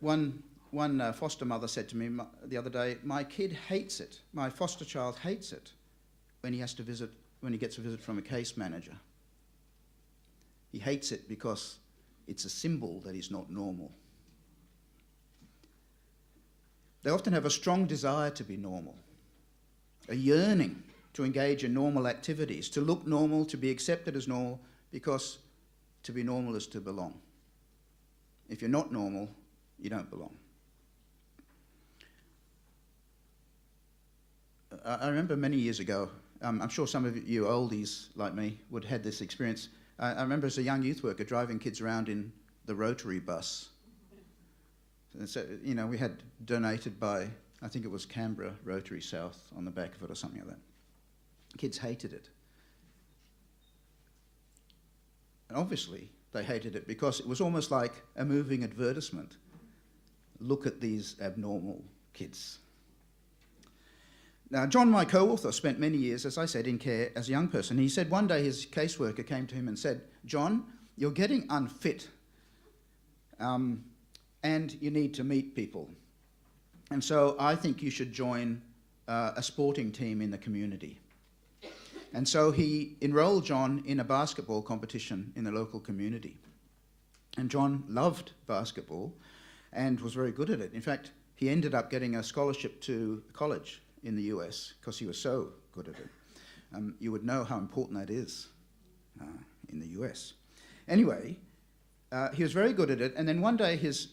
One foster mother said to me the other day, my kid hates it, my foster child hates it when he gets a visit from a case manager. He hates it because it's a symbol that he's not normal. They often have a strong desire to be normal, a yearning to engage in normal activities, to look normal, to be accepted as normal, because to be normal is to belong. If you're not normal, you don't belong. I remember many years ago, I'm sure some of you oldies like me would have had this experience. I remember as a young youth worker driving kids around in the Rotary bus. And so, we had donated by, I think it was Canberra Rotary South on the back of it or something like that. Kids hated it. And obviously they hated it because it was almost like a moving advertisement. Look at these abnormal kids. Now, John, my co-author, spent many years, as I said, in care as a young person. He said one day his caseworker came to him and said, John, you're getting unfit and you need to meet people. And so I think you should join a sporting team in the community. And so he enrolled John in a basketball competition in the local community. And John loved basketball and was very good at it. In fact, he ended up getting a scholarship to college in the US because he was so good at it. You would know how important that is in the US. Anyway, he was very good at it, and then one day his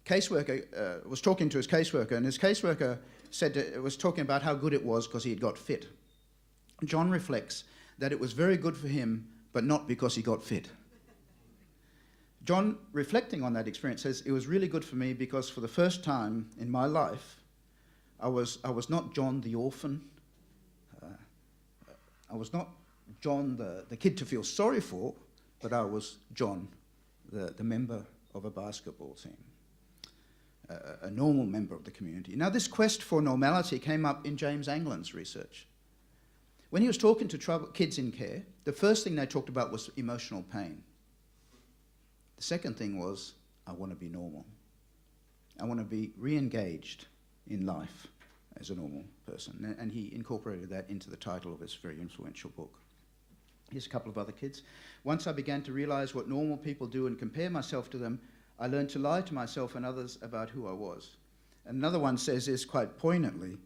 caseworker was talking to his caseworker, and his caseworker was talking about how good it was because he had got fit. John reflects that it was very good for him, but not because he got fit. John, reflecting on that experience, says, it was really good for me because for the first time in my life, I was not John the orphan. I was not John the kid to feel sorry for, but I was John, the member of a basketball team, a normal member of the community. Now, this quest for normality came up in James Anglin's research. When he was talking to kids in care, the first thing they talked about was emotional pain. The second thing was, I want to be normal. I want to be re-engaged in life as a normal person. And he incorporated that into the title of his very influential book. Here's a couple of other kids. Once I began to realize what normal people do and compare myself to them, I learned to lie to myself and others about who I was. Another one says this quite poignantly,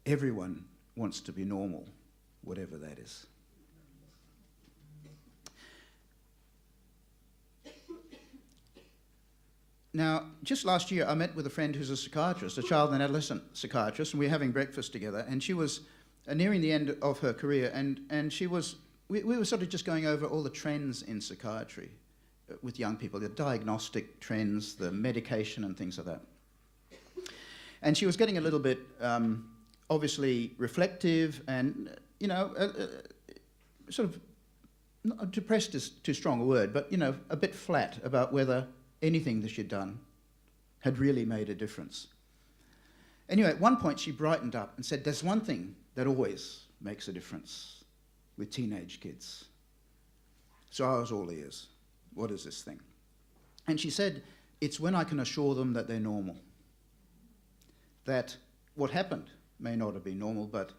everyone wants to be normal, whatever that is. Now, just last year, I met with a friend who's a psychiatrist, a child and adolescent psychiatrist, and we were having breakfast together, and she was nearing the end of her career, and she was, we were sort of just going over all the trends in psychiatry with young people, the diagnostic trends, the medication and things like that. And she was getting a little bit, obviously, reflective and, sort of, not depressed is too strong a word, but, a bit flat about whether anything that she'd done had really made a difference. Anyway, at one point she brightened up and said, there's one thing that always makes a difference with teenage kids. So I was all ears. What is this thing? And she said, it's when I can assure them that they're normal. That what happened may not have been normal, but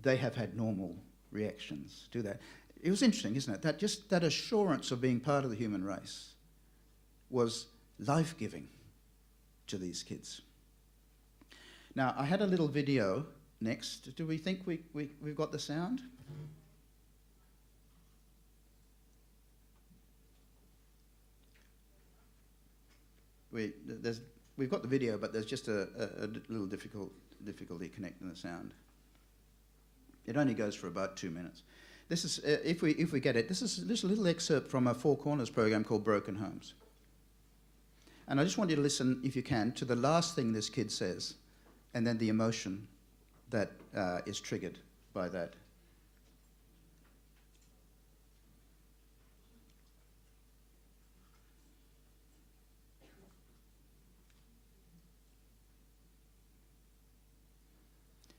they have had normal reactions to that. It was interesting, isn't it? That assurance of being part of the human race was life-giving to these kids. Now, I had a little video next. Do we think we've got the sound? We've got the video, but there's just a little difficulty connecting the sound. It only goes for about 2 minutes. This is, if we get it, this is a little excerpt from a Four Corners program called Broken Homes. And I just want you to listen, if you can, to the last thing this kid says, and then the emotion that is triggered by that.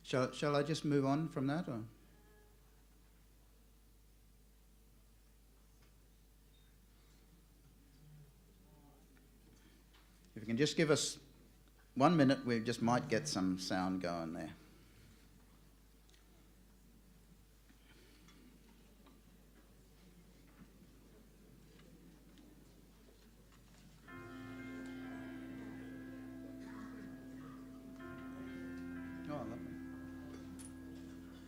Shall I just move on from that, or? If you can just give us 1 minute, we just might get some sound going there. Oh, lovely.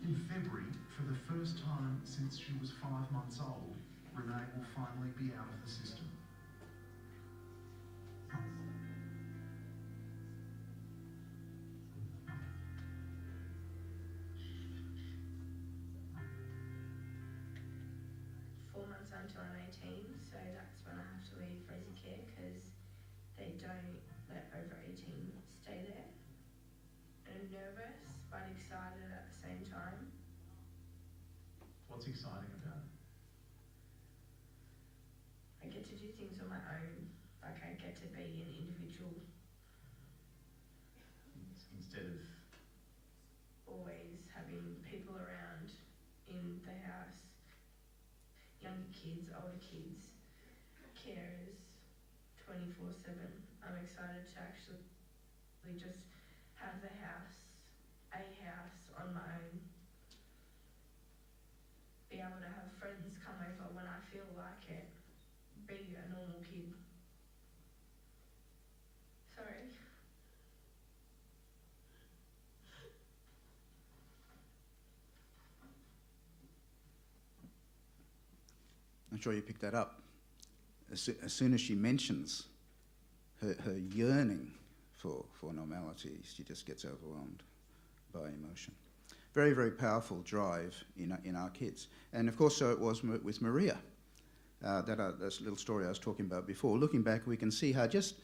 In February, for the first time since she was 5 months old, Renee will finally be out of the system. Until I'm 18, so that's when I have to leave Resi Care because they don't let over 18 stay there. And I'm nervous but excited at the same time. What's exciting about it? I get to do things on my own, like I get to be an individual. Instead of always having people around in the house. Younger kids, older kids, carers, 24/7. I'm excited to actually just have a house on my own. Be able to have friends come over when I feel like it. be a normal kid. Sorry. I'm sure you picked that up. As soon as she mentions her yearning for normality, she just gets overwhelmed by emotion. Very, very powerful drive in our kids. And of course, so it was with Maria. That little story I was talking about before. Looking back, we can see how just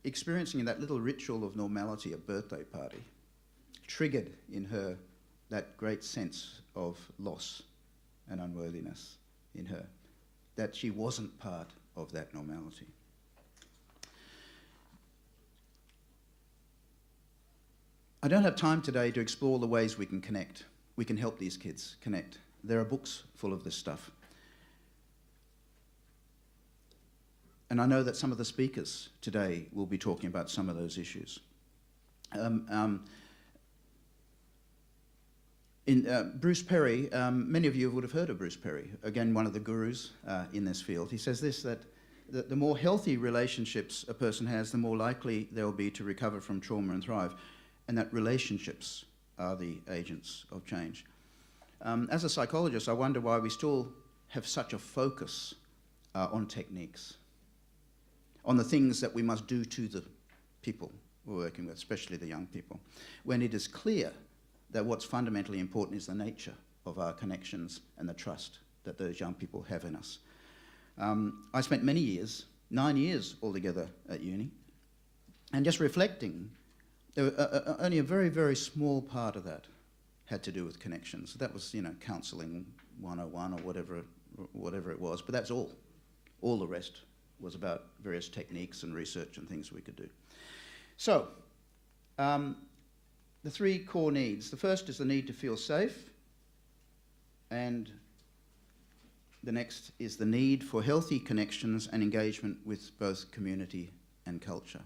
experiencing that little ritual of normality, a birthday party, triggered in her that great sense of loss and unworthiness in her, that she wasn't part of that normality. I don't have time today to explore the ways we can connect. We can help these kids connect. There are books full of this stuff. And I know that some of the speakers today will be talking about some of those issues. Bruce Perry, many of you would have heard of Bruce Perry, again, one of the gurus in this field. He says this, that the more healthy relationships a person has, the more likely they'll be to recover from trauma and thrive, and that relationships are the agents of change. As a psychologist, I wonder why we still have such a focus on techniques, on the things that we must do to the people we're working with, especially the young people, when it is clear that what's fundamentally important is the nature of our connections and the trust that those young people have in us. I spent many years, 9 years altogether at uni, and just reflecting, only a very, very small part of that had to do with connections. That was, counselling 101 or whatever it was, but that's all. All the rest was about various techniques and research and things we could do. So, the three core needs. The first is the need to feel safe, and the next is the need for healthy connections and engagement with both community and culture.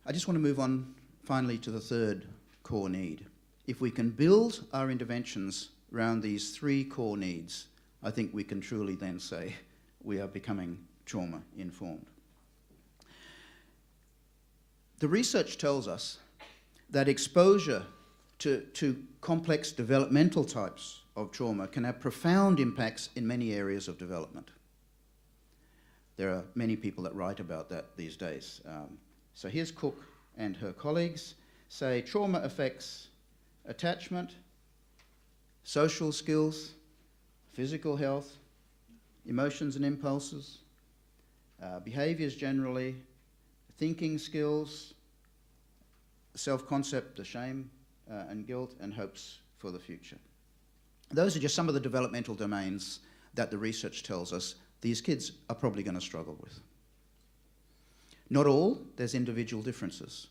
I just want to move on finally to the third core need. If we can build our interventions around these three core needs, I think we can truly then say we are becoming trauma-informed. The research tells us that exposure to complex developmental types of trauma can have profound impacts in many areas of development. There are many people that write about that these days. So here's Cook and her colleagues say trauma affects attachment, social skills, physical health, emotions and impulses, behaviours generally, thinking skills, self-concept, the shame and guilt, and hopes for the future. Those are just some of the developmental domains that the research tells us these kids are probably going to struggle with. Not all, there's individual differences.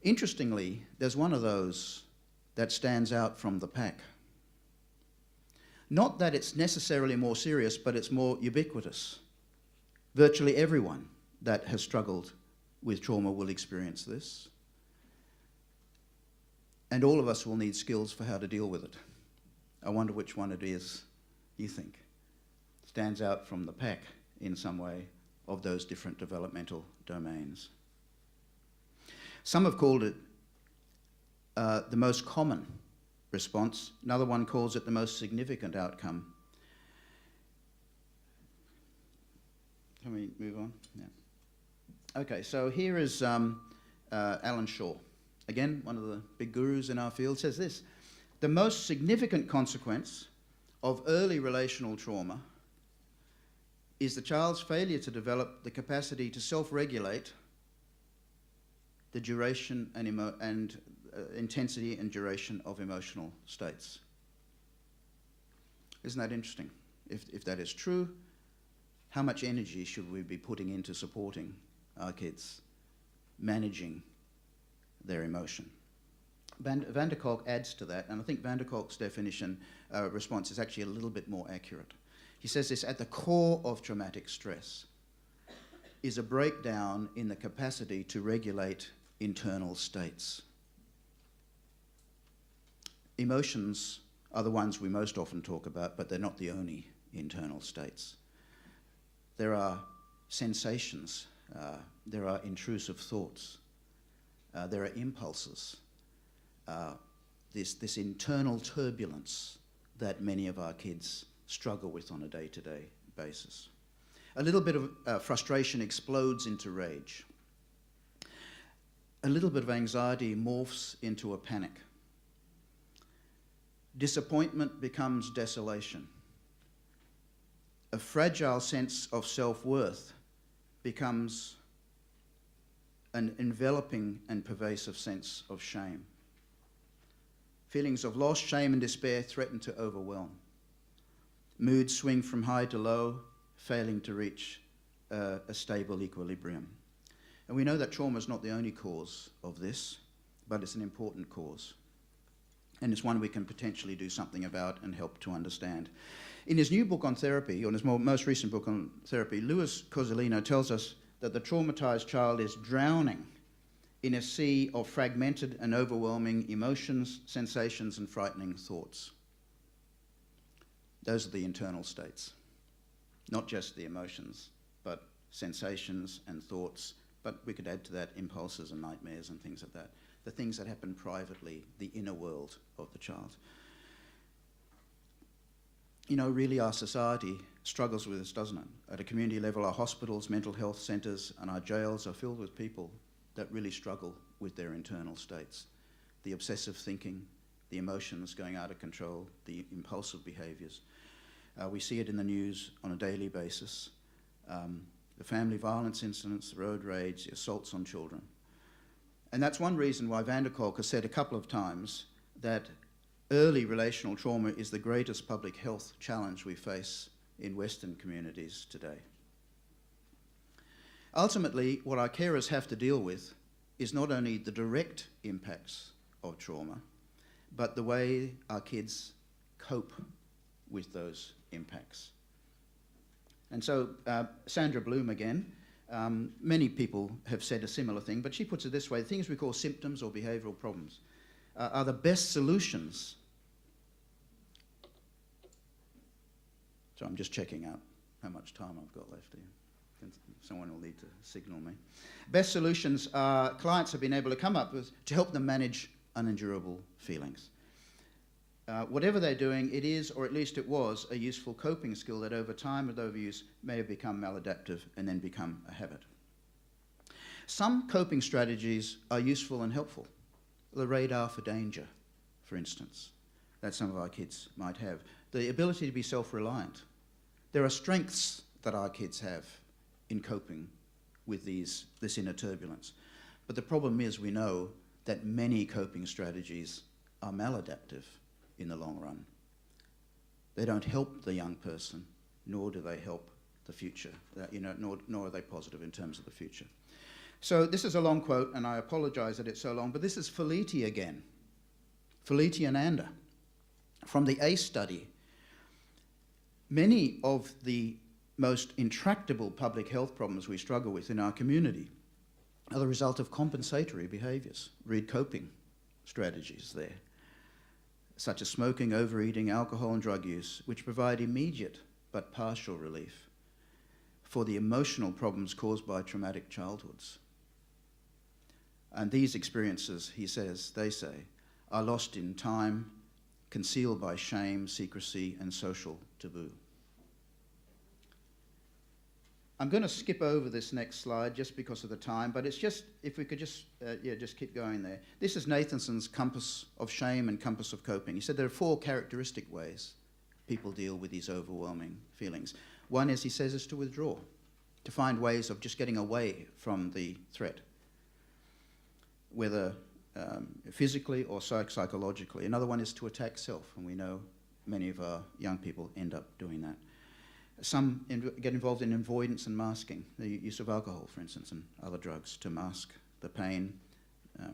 Interestingly, there's one of those that stands out from the pack. Not that it's necessarily more serious, but it's more ubiquitous. Virtually everyone that has struggled with trauma will experience this. And all of us will need skills for how to deal with it. I wonder which one it is you think stands out from the pack in some way of those different developmental domains. Some have called it the most common response. Another one calls it the most significant outcome. Can we move on? Yeah. Okay, so here is Alan Shaw. Again, one of the big gurus in our field says this: the most significant consequence of early relational trauma is the child's failure to develop the capacity to self-regulate the duration and intensity and duration of emotional states. Isn't that interesting? If that is true, how much energy should we be putting into supporting our kids, managing their emotion? Van der Kolk adds to that, and I think Van der Kolk's definition response is actually a little bit more accurate. He says this: at the core of traumatic stress is a breakdown in the capacity to regulate internal states. Emotions are the ones we most often talk about, but they're not the only internal states. There are sensations, there are intrusive thoughts, there are impulses, this internal turbulence that many of our kids struggle with on a day-to-day basis. A little bit of frustration explodes into rage. A little bit of anxiety morphs into a panic. Disappointment becomes desolation. A fragile sense of self-worth becomes an enveloping and pervasive sense of shame. Feelings of loss, shame, and despair threaten to overwhelm. Moods swing from high to low, failing to reach a stable equilibrium. And we know that trauma is not the only cause of this, but it's an important cause. And it's one we can potentially do something about and help to understand. In his new book on therapy, or in his most recent book on therapy, Louis Cozzolino tells us that the traumatized child is drowning in a sea of fragmented and overwhelming emotions, sensations, and frightening thoughts. Those are the internal states. Not just the emotions, but sensations and thoughts, but we could add to that impulses and nightmares and things like that. The things that happen privately, the inner world of the child. You know, really our society struggles with this, doesn't it? At a community level, our hospitals, mental health centres and our jails are filled with people that really struggle with their internal states. The obsessive thinking, the emotions going out of control, the impulsive behaviours. We see it in the news on a daily basis. The family violence incidents, the road rage, the assaults on children. And that's one reason why Van der Kolk has said a couple of times that early relational trauma is the greatest public health challenge we face in Western communities today. Ultimately, what our carers have to deal with is not only the direct impacts of trauma, but the way our kids cope with those impacts. And so Sandra Bloom again, many people have said a similar thing, but she puts it this way: the things we call symptoms or behavioural problems are the best solutions. So I'm just checking out how much time I've got left here. Someone will need to signal me. Best solutions clients have been able to come up with to help them manage unendurable feelings. Whatever they're doing, it is, or at least it was, a useful coping skill that over time with overuse may have become maladaptive and then become a habit. Some coping strategies are useful and helpful. The radar for danger, for instance, that some of our kids might have. The ability to be self-reliant. There are strengths that our kids have in coping with this inner turbulence. But the problem is we know that many coping strategies are maladaptive in the long run. They don't help the young person, nor do they help the future, nor are they positive in terms of the future. So this is a long quote, and I apologise that it's so long, but this is Felitti again. Felitti and Ander. From the ACE study, many of the most intractable public health problems we struggle with in our community are the result of compensatory behaviours. Read coping strategies there, such as smoking, overeating, alcohol and drug use, which provide immediate but partial relief for the emotional problems caused by traumatic childhoods. And these experiences, they say, are lost in time, concealed by shame, secrecy and social taboo. I'm going to skip over this next slide just because of the time, but it's just, if we could just keep going there. This is Nathanson's compass of shame and compass of coping. He said there are 4 characteristic ways people deal with these overwhelming feelings. One is, he says, is to withdraw, to find ways of just getting away from the threat, whether physically or psychologically. Another one is to attack self, and we know many of our young people end up doing that. Some get involved in avoidance and masking, the use of alcohol, for instance, and other drugs to mask the pain,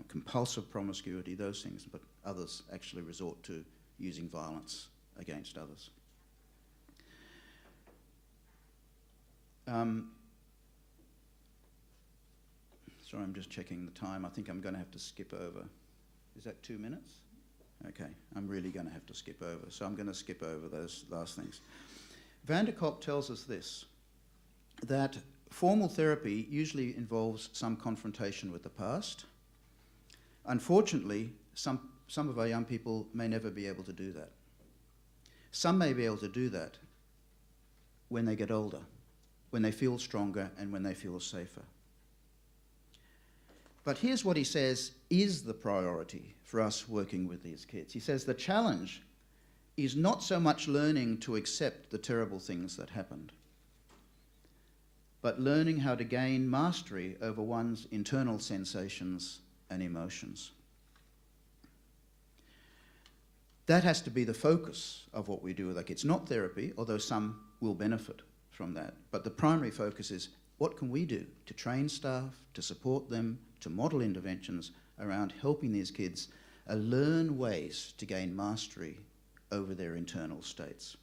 compulsive promiscuity, those things, but others actually resort to using violence against others. Sorry, I'm just checking the time. I think I'm going to have to skip over. Is that 2 minutes? Okay, I'm really going to have to skip over, so I'm going to skip over those last things. Van der Kolk tells us this, that formal therapy usually involves some confrontation with the past. Unfortunately, some of our young people may never be able to do that. Some may be able to do that when they get older, when they feel stronger and when they feel safer. But here's what he says is the priority for us working with these kids. He says the challenge is not so much learning to accept the terrible things that happened, but learning how to gain mastery over one's internal sensations and emotions. That has to be the focus of what we do with our kids. Not therapy, although some will benefit from that. But the primary focus is what can we do to train staff, to support them, to model interventions around helping these kids learn ways to gain mastery over their internal states.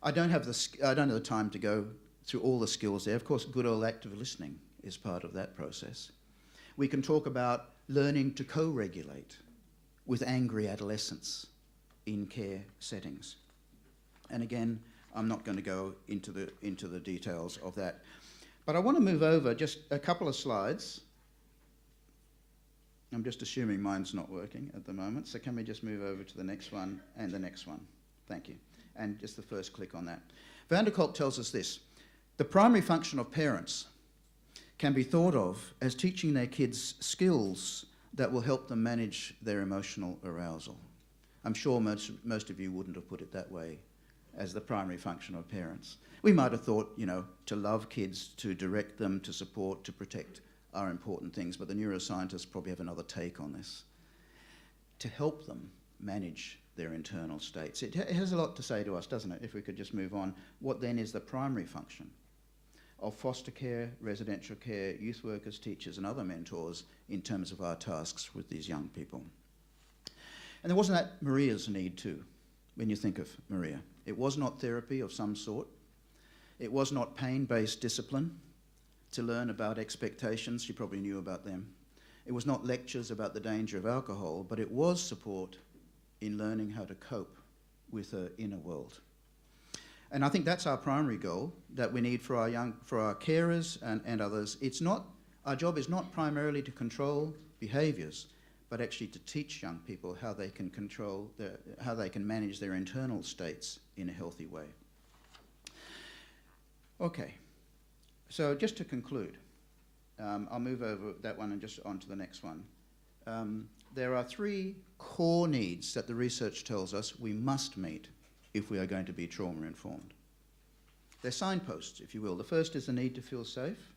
I don't have the time to go through all the skills there. Of course, good old active listening is part of that process. We can talk about learning to co-regulate with angry adolescents in care settings. And again, I'm not going to go into the details of that. But I want to move over just a couple of slides. I'm just assuming mine's not working at the moment, so can we just move over to the next one and the next one? Thank you. And just the first click on that. Van der Kolk tells us this: the primary function of parents can be thought of as teaching their kids skills that will help them manage their emotional arousal. I'm sure most of you wouldn't have put it that way as the primary function of parents. We might have thought, you know, to love kids, to direct them, to support, to protect are important things, but the neuroscientists probably have another take on this. To help them manage their internal states. It has a lot to say to us, doesn't it? If we could just move on. What then is the primary function of foster care, residential care, youth workers, teachers and other mentors in terms of our tasks with these young people? And there wasn't that Maria's need too, when you think of Maria. It was not therapy of some sort. It was not pain-based discipline to learn about expectations. She probably knew about them. It was not lectures about the danger of alcohol, but it was support in learning how to cope with her inner world. And I think that's our primary goal that we need for our carers and others. Our job is not primarily to control behaviours, but actually to teach young people how they can how they can manage their internal states in a healthy way. Okay, so just to conclude, I'll move over that one and just on to the next one. There are three core needs that the research tells us we must meet if we are going to be trauma-informed. They're signposts, if you will. The first is the need to feel safe.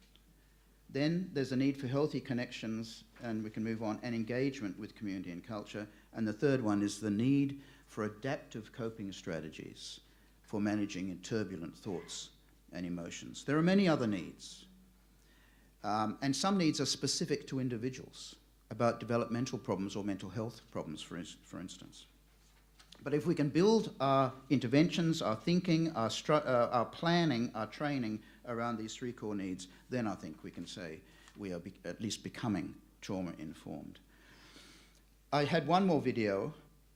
Then there's a need for healthy connections, and we can move on, and engagement with community and culture. And the third one is the need for adaptive coping strategies for managing turbulent thoughts and emotions. There are many other needs, and some needs are specific to individuals, about developmental problems or mental health problems, for instance. But if we can build our interventions, our thinking, our planning, our training around these three core needs, then I think we can say we are at least becoming trauma-informed. I had one more video,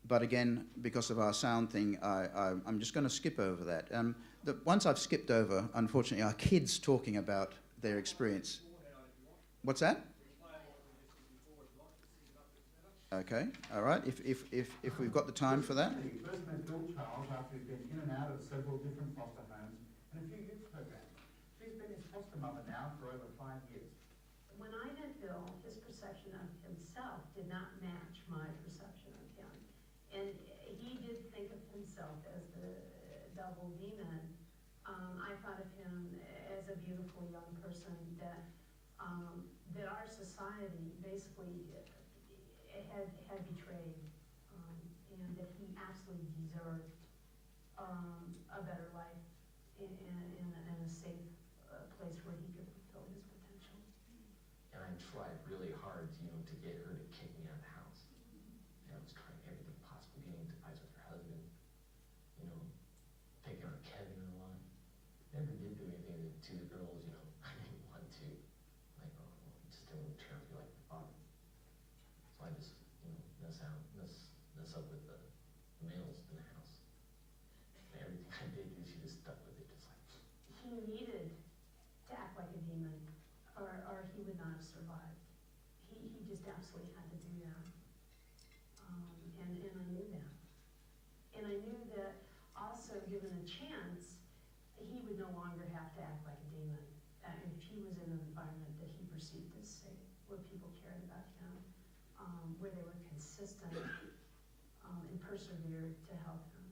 but again, because of our sound thing, I'm just going to skip over that. The ones I've skipped over, unfortunately, are kids talking about their experience. What's that? Okay, all right, if we've got the time for that. He first met Bill Charles after he'd been in and out of several different foster homes and a few youth programs. She's been his foster mother now for over 5 years. When I met Bill, his perception of himself did not match my perception of him. And he did think of himself as the double demon. I thought of him as a beautiful young person that our society basically had betrayed, and that he absolutely deserved a better life in a safe place where he could fulfill his potential. And I tried really hard, to get her to kick me out of the house. And I was trying everything possible, getting into fights with her husband, picking on Kevin a lot. Never did do anything to the girls, I didn't want to. Just didn't want to turn out to be like my father. So I just, mess up with the males in the house. And everything I did, she just stuck with it. given a chance, he would no longer have to act like a demon. If he was in an environment that he perceived as safe, where people cared about him, where they were consistent and persevered to help him,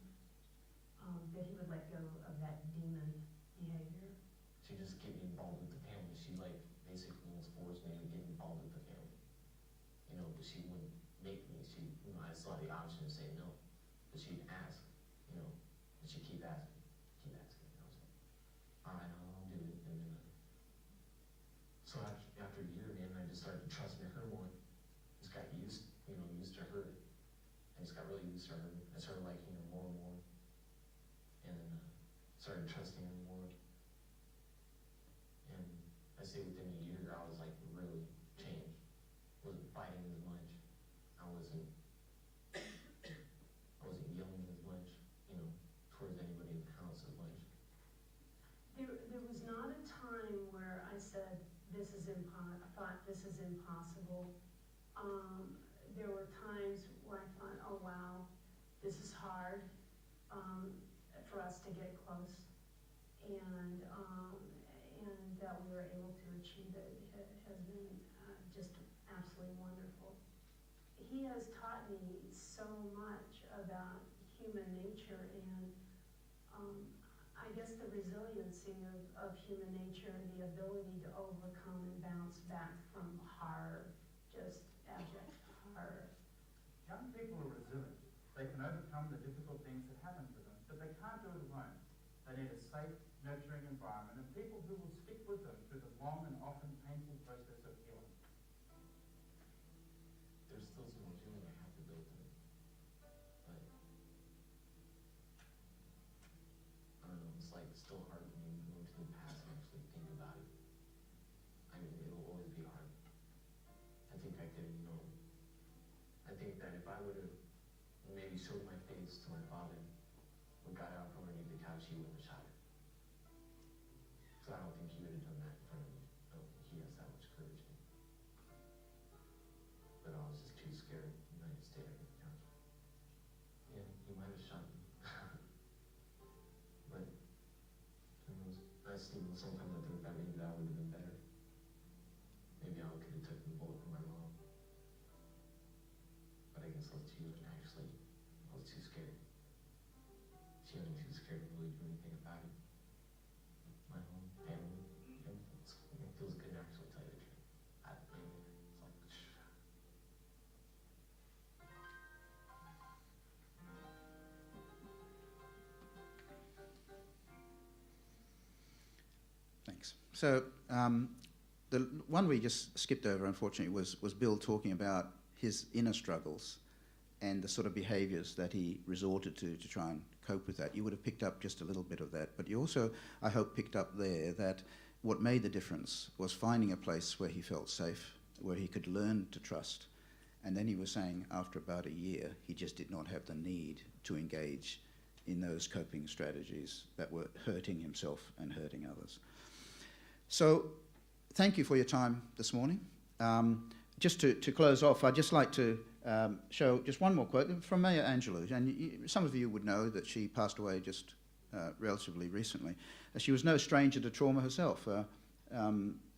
that he would let go of that demon behavior. She just get me involved with the family. She like basically almost forced me to get involved with the family. You know, but she wouldn't make me. She, you know, I saw the option to say no, but she'd ask, you know, and she'd keep asking. And I was like, all right, I'll do it. And then, so after a year, man, I just started trusting her more. Just got used to her. I just got really used to her. I started liking her more and more. And then started trusting her more. And I say within a year, I was like really changed. Wasn't fighting as much. I wasn't yelling as much, you know, towards anybody in the house as much. There was not a time where I said, I thought this is impossible. There were times where I thought, oh wow, this is hard for us to get close. And that we were able to achieve it has been just absolutely wonderful. He has taught me so much about human nature and I guess the resiliency of human nature and the ability to overcome and bounce back from horror, just abject horror. Young people are resilient. They can overcome the difficult things that happen to them, but they can't do it alone. They need a safe, nurturing environment and people who will stick with them through the long and often painful process of healing. There's still some more healing I have to go through. But I don't know, it's like still hard for me to go to the past and actually think about it. I mean, it'll always be hard. I think I could, you know, I think that if I would have maybe showed my face to my father when got out from underneath the couch, he wouldn't have shot it. So I don't think he would have done that in front of me. I don't think he has that much courage. But I was just too scared, and I just stayed under the couch. Yeah, he might have shot me. But who knows? Sometimes I think that maybe that would have been better. Maybe I could have taken the bullet from my mom. But I guess I was too scared. She wasn't too scared to really do anything about it. My home, family, it feels good to actually tell you the truth. It's like, Thanks. So the one we just skipped over, unfortunately, was Bill talking about his inner struggles and the sort of behaviours that he resorted to try and cope with that. You would have picked up just a little bit of that, but you also, I hope, picked up there that what made the difference was finding a place where he felt safe, where he could learn to trust. And then he was saying after about a year, he just did not have the need to engage in those coping strategies that were hurting himself and hurting others. So thank you for your time this morning. Just to close off, I'd just like to show just one more quote from Maya Angelou. And some of you would know that she passed away just relatively recently. She was no stranger to trauma herself.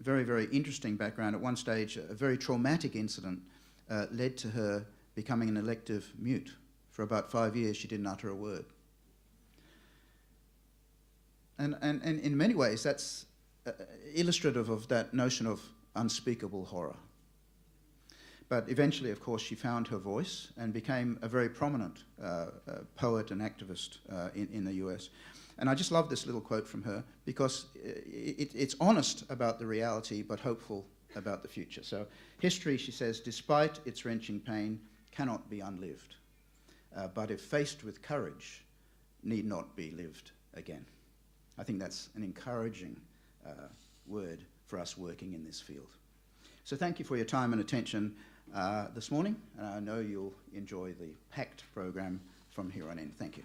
Very, very interesting background. At one stage, a very traumatic incident led to her becoming an elective mute. For about 5 years, she didn't utter a word. And in many ways, that's illustrative of that notion of unspeakable horror. But eventually, of course, she found her voice and became a very prominent poet and activist in the US. And I just love this little quote from her because it's honest about the reality but hopeful about the future. So history, she says, despite its wrenching pain, cannot be unlived. But if faced with courage, need not be lived again. I think that's an encouraging word for us working in this field. So thank you for your time and attention this morning. And I know you'll enjoy the packed program from here on in. Thank you.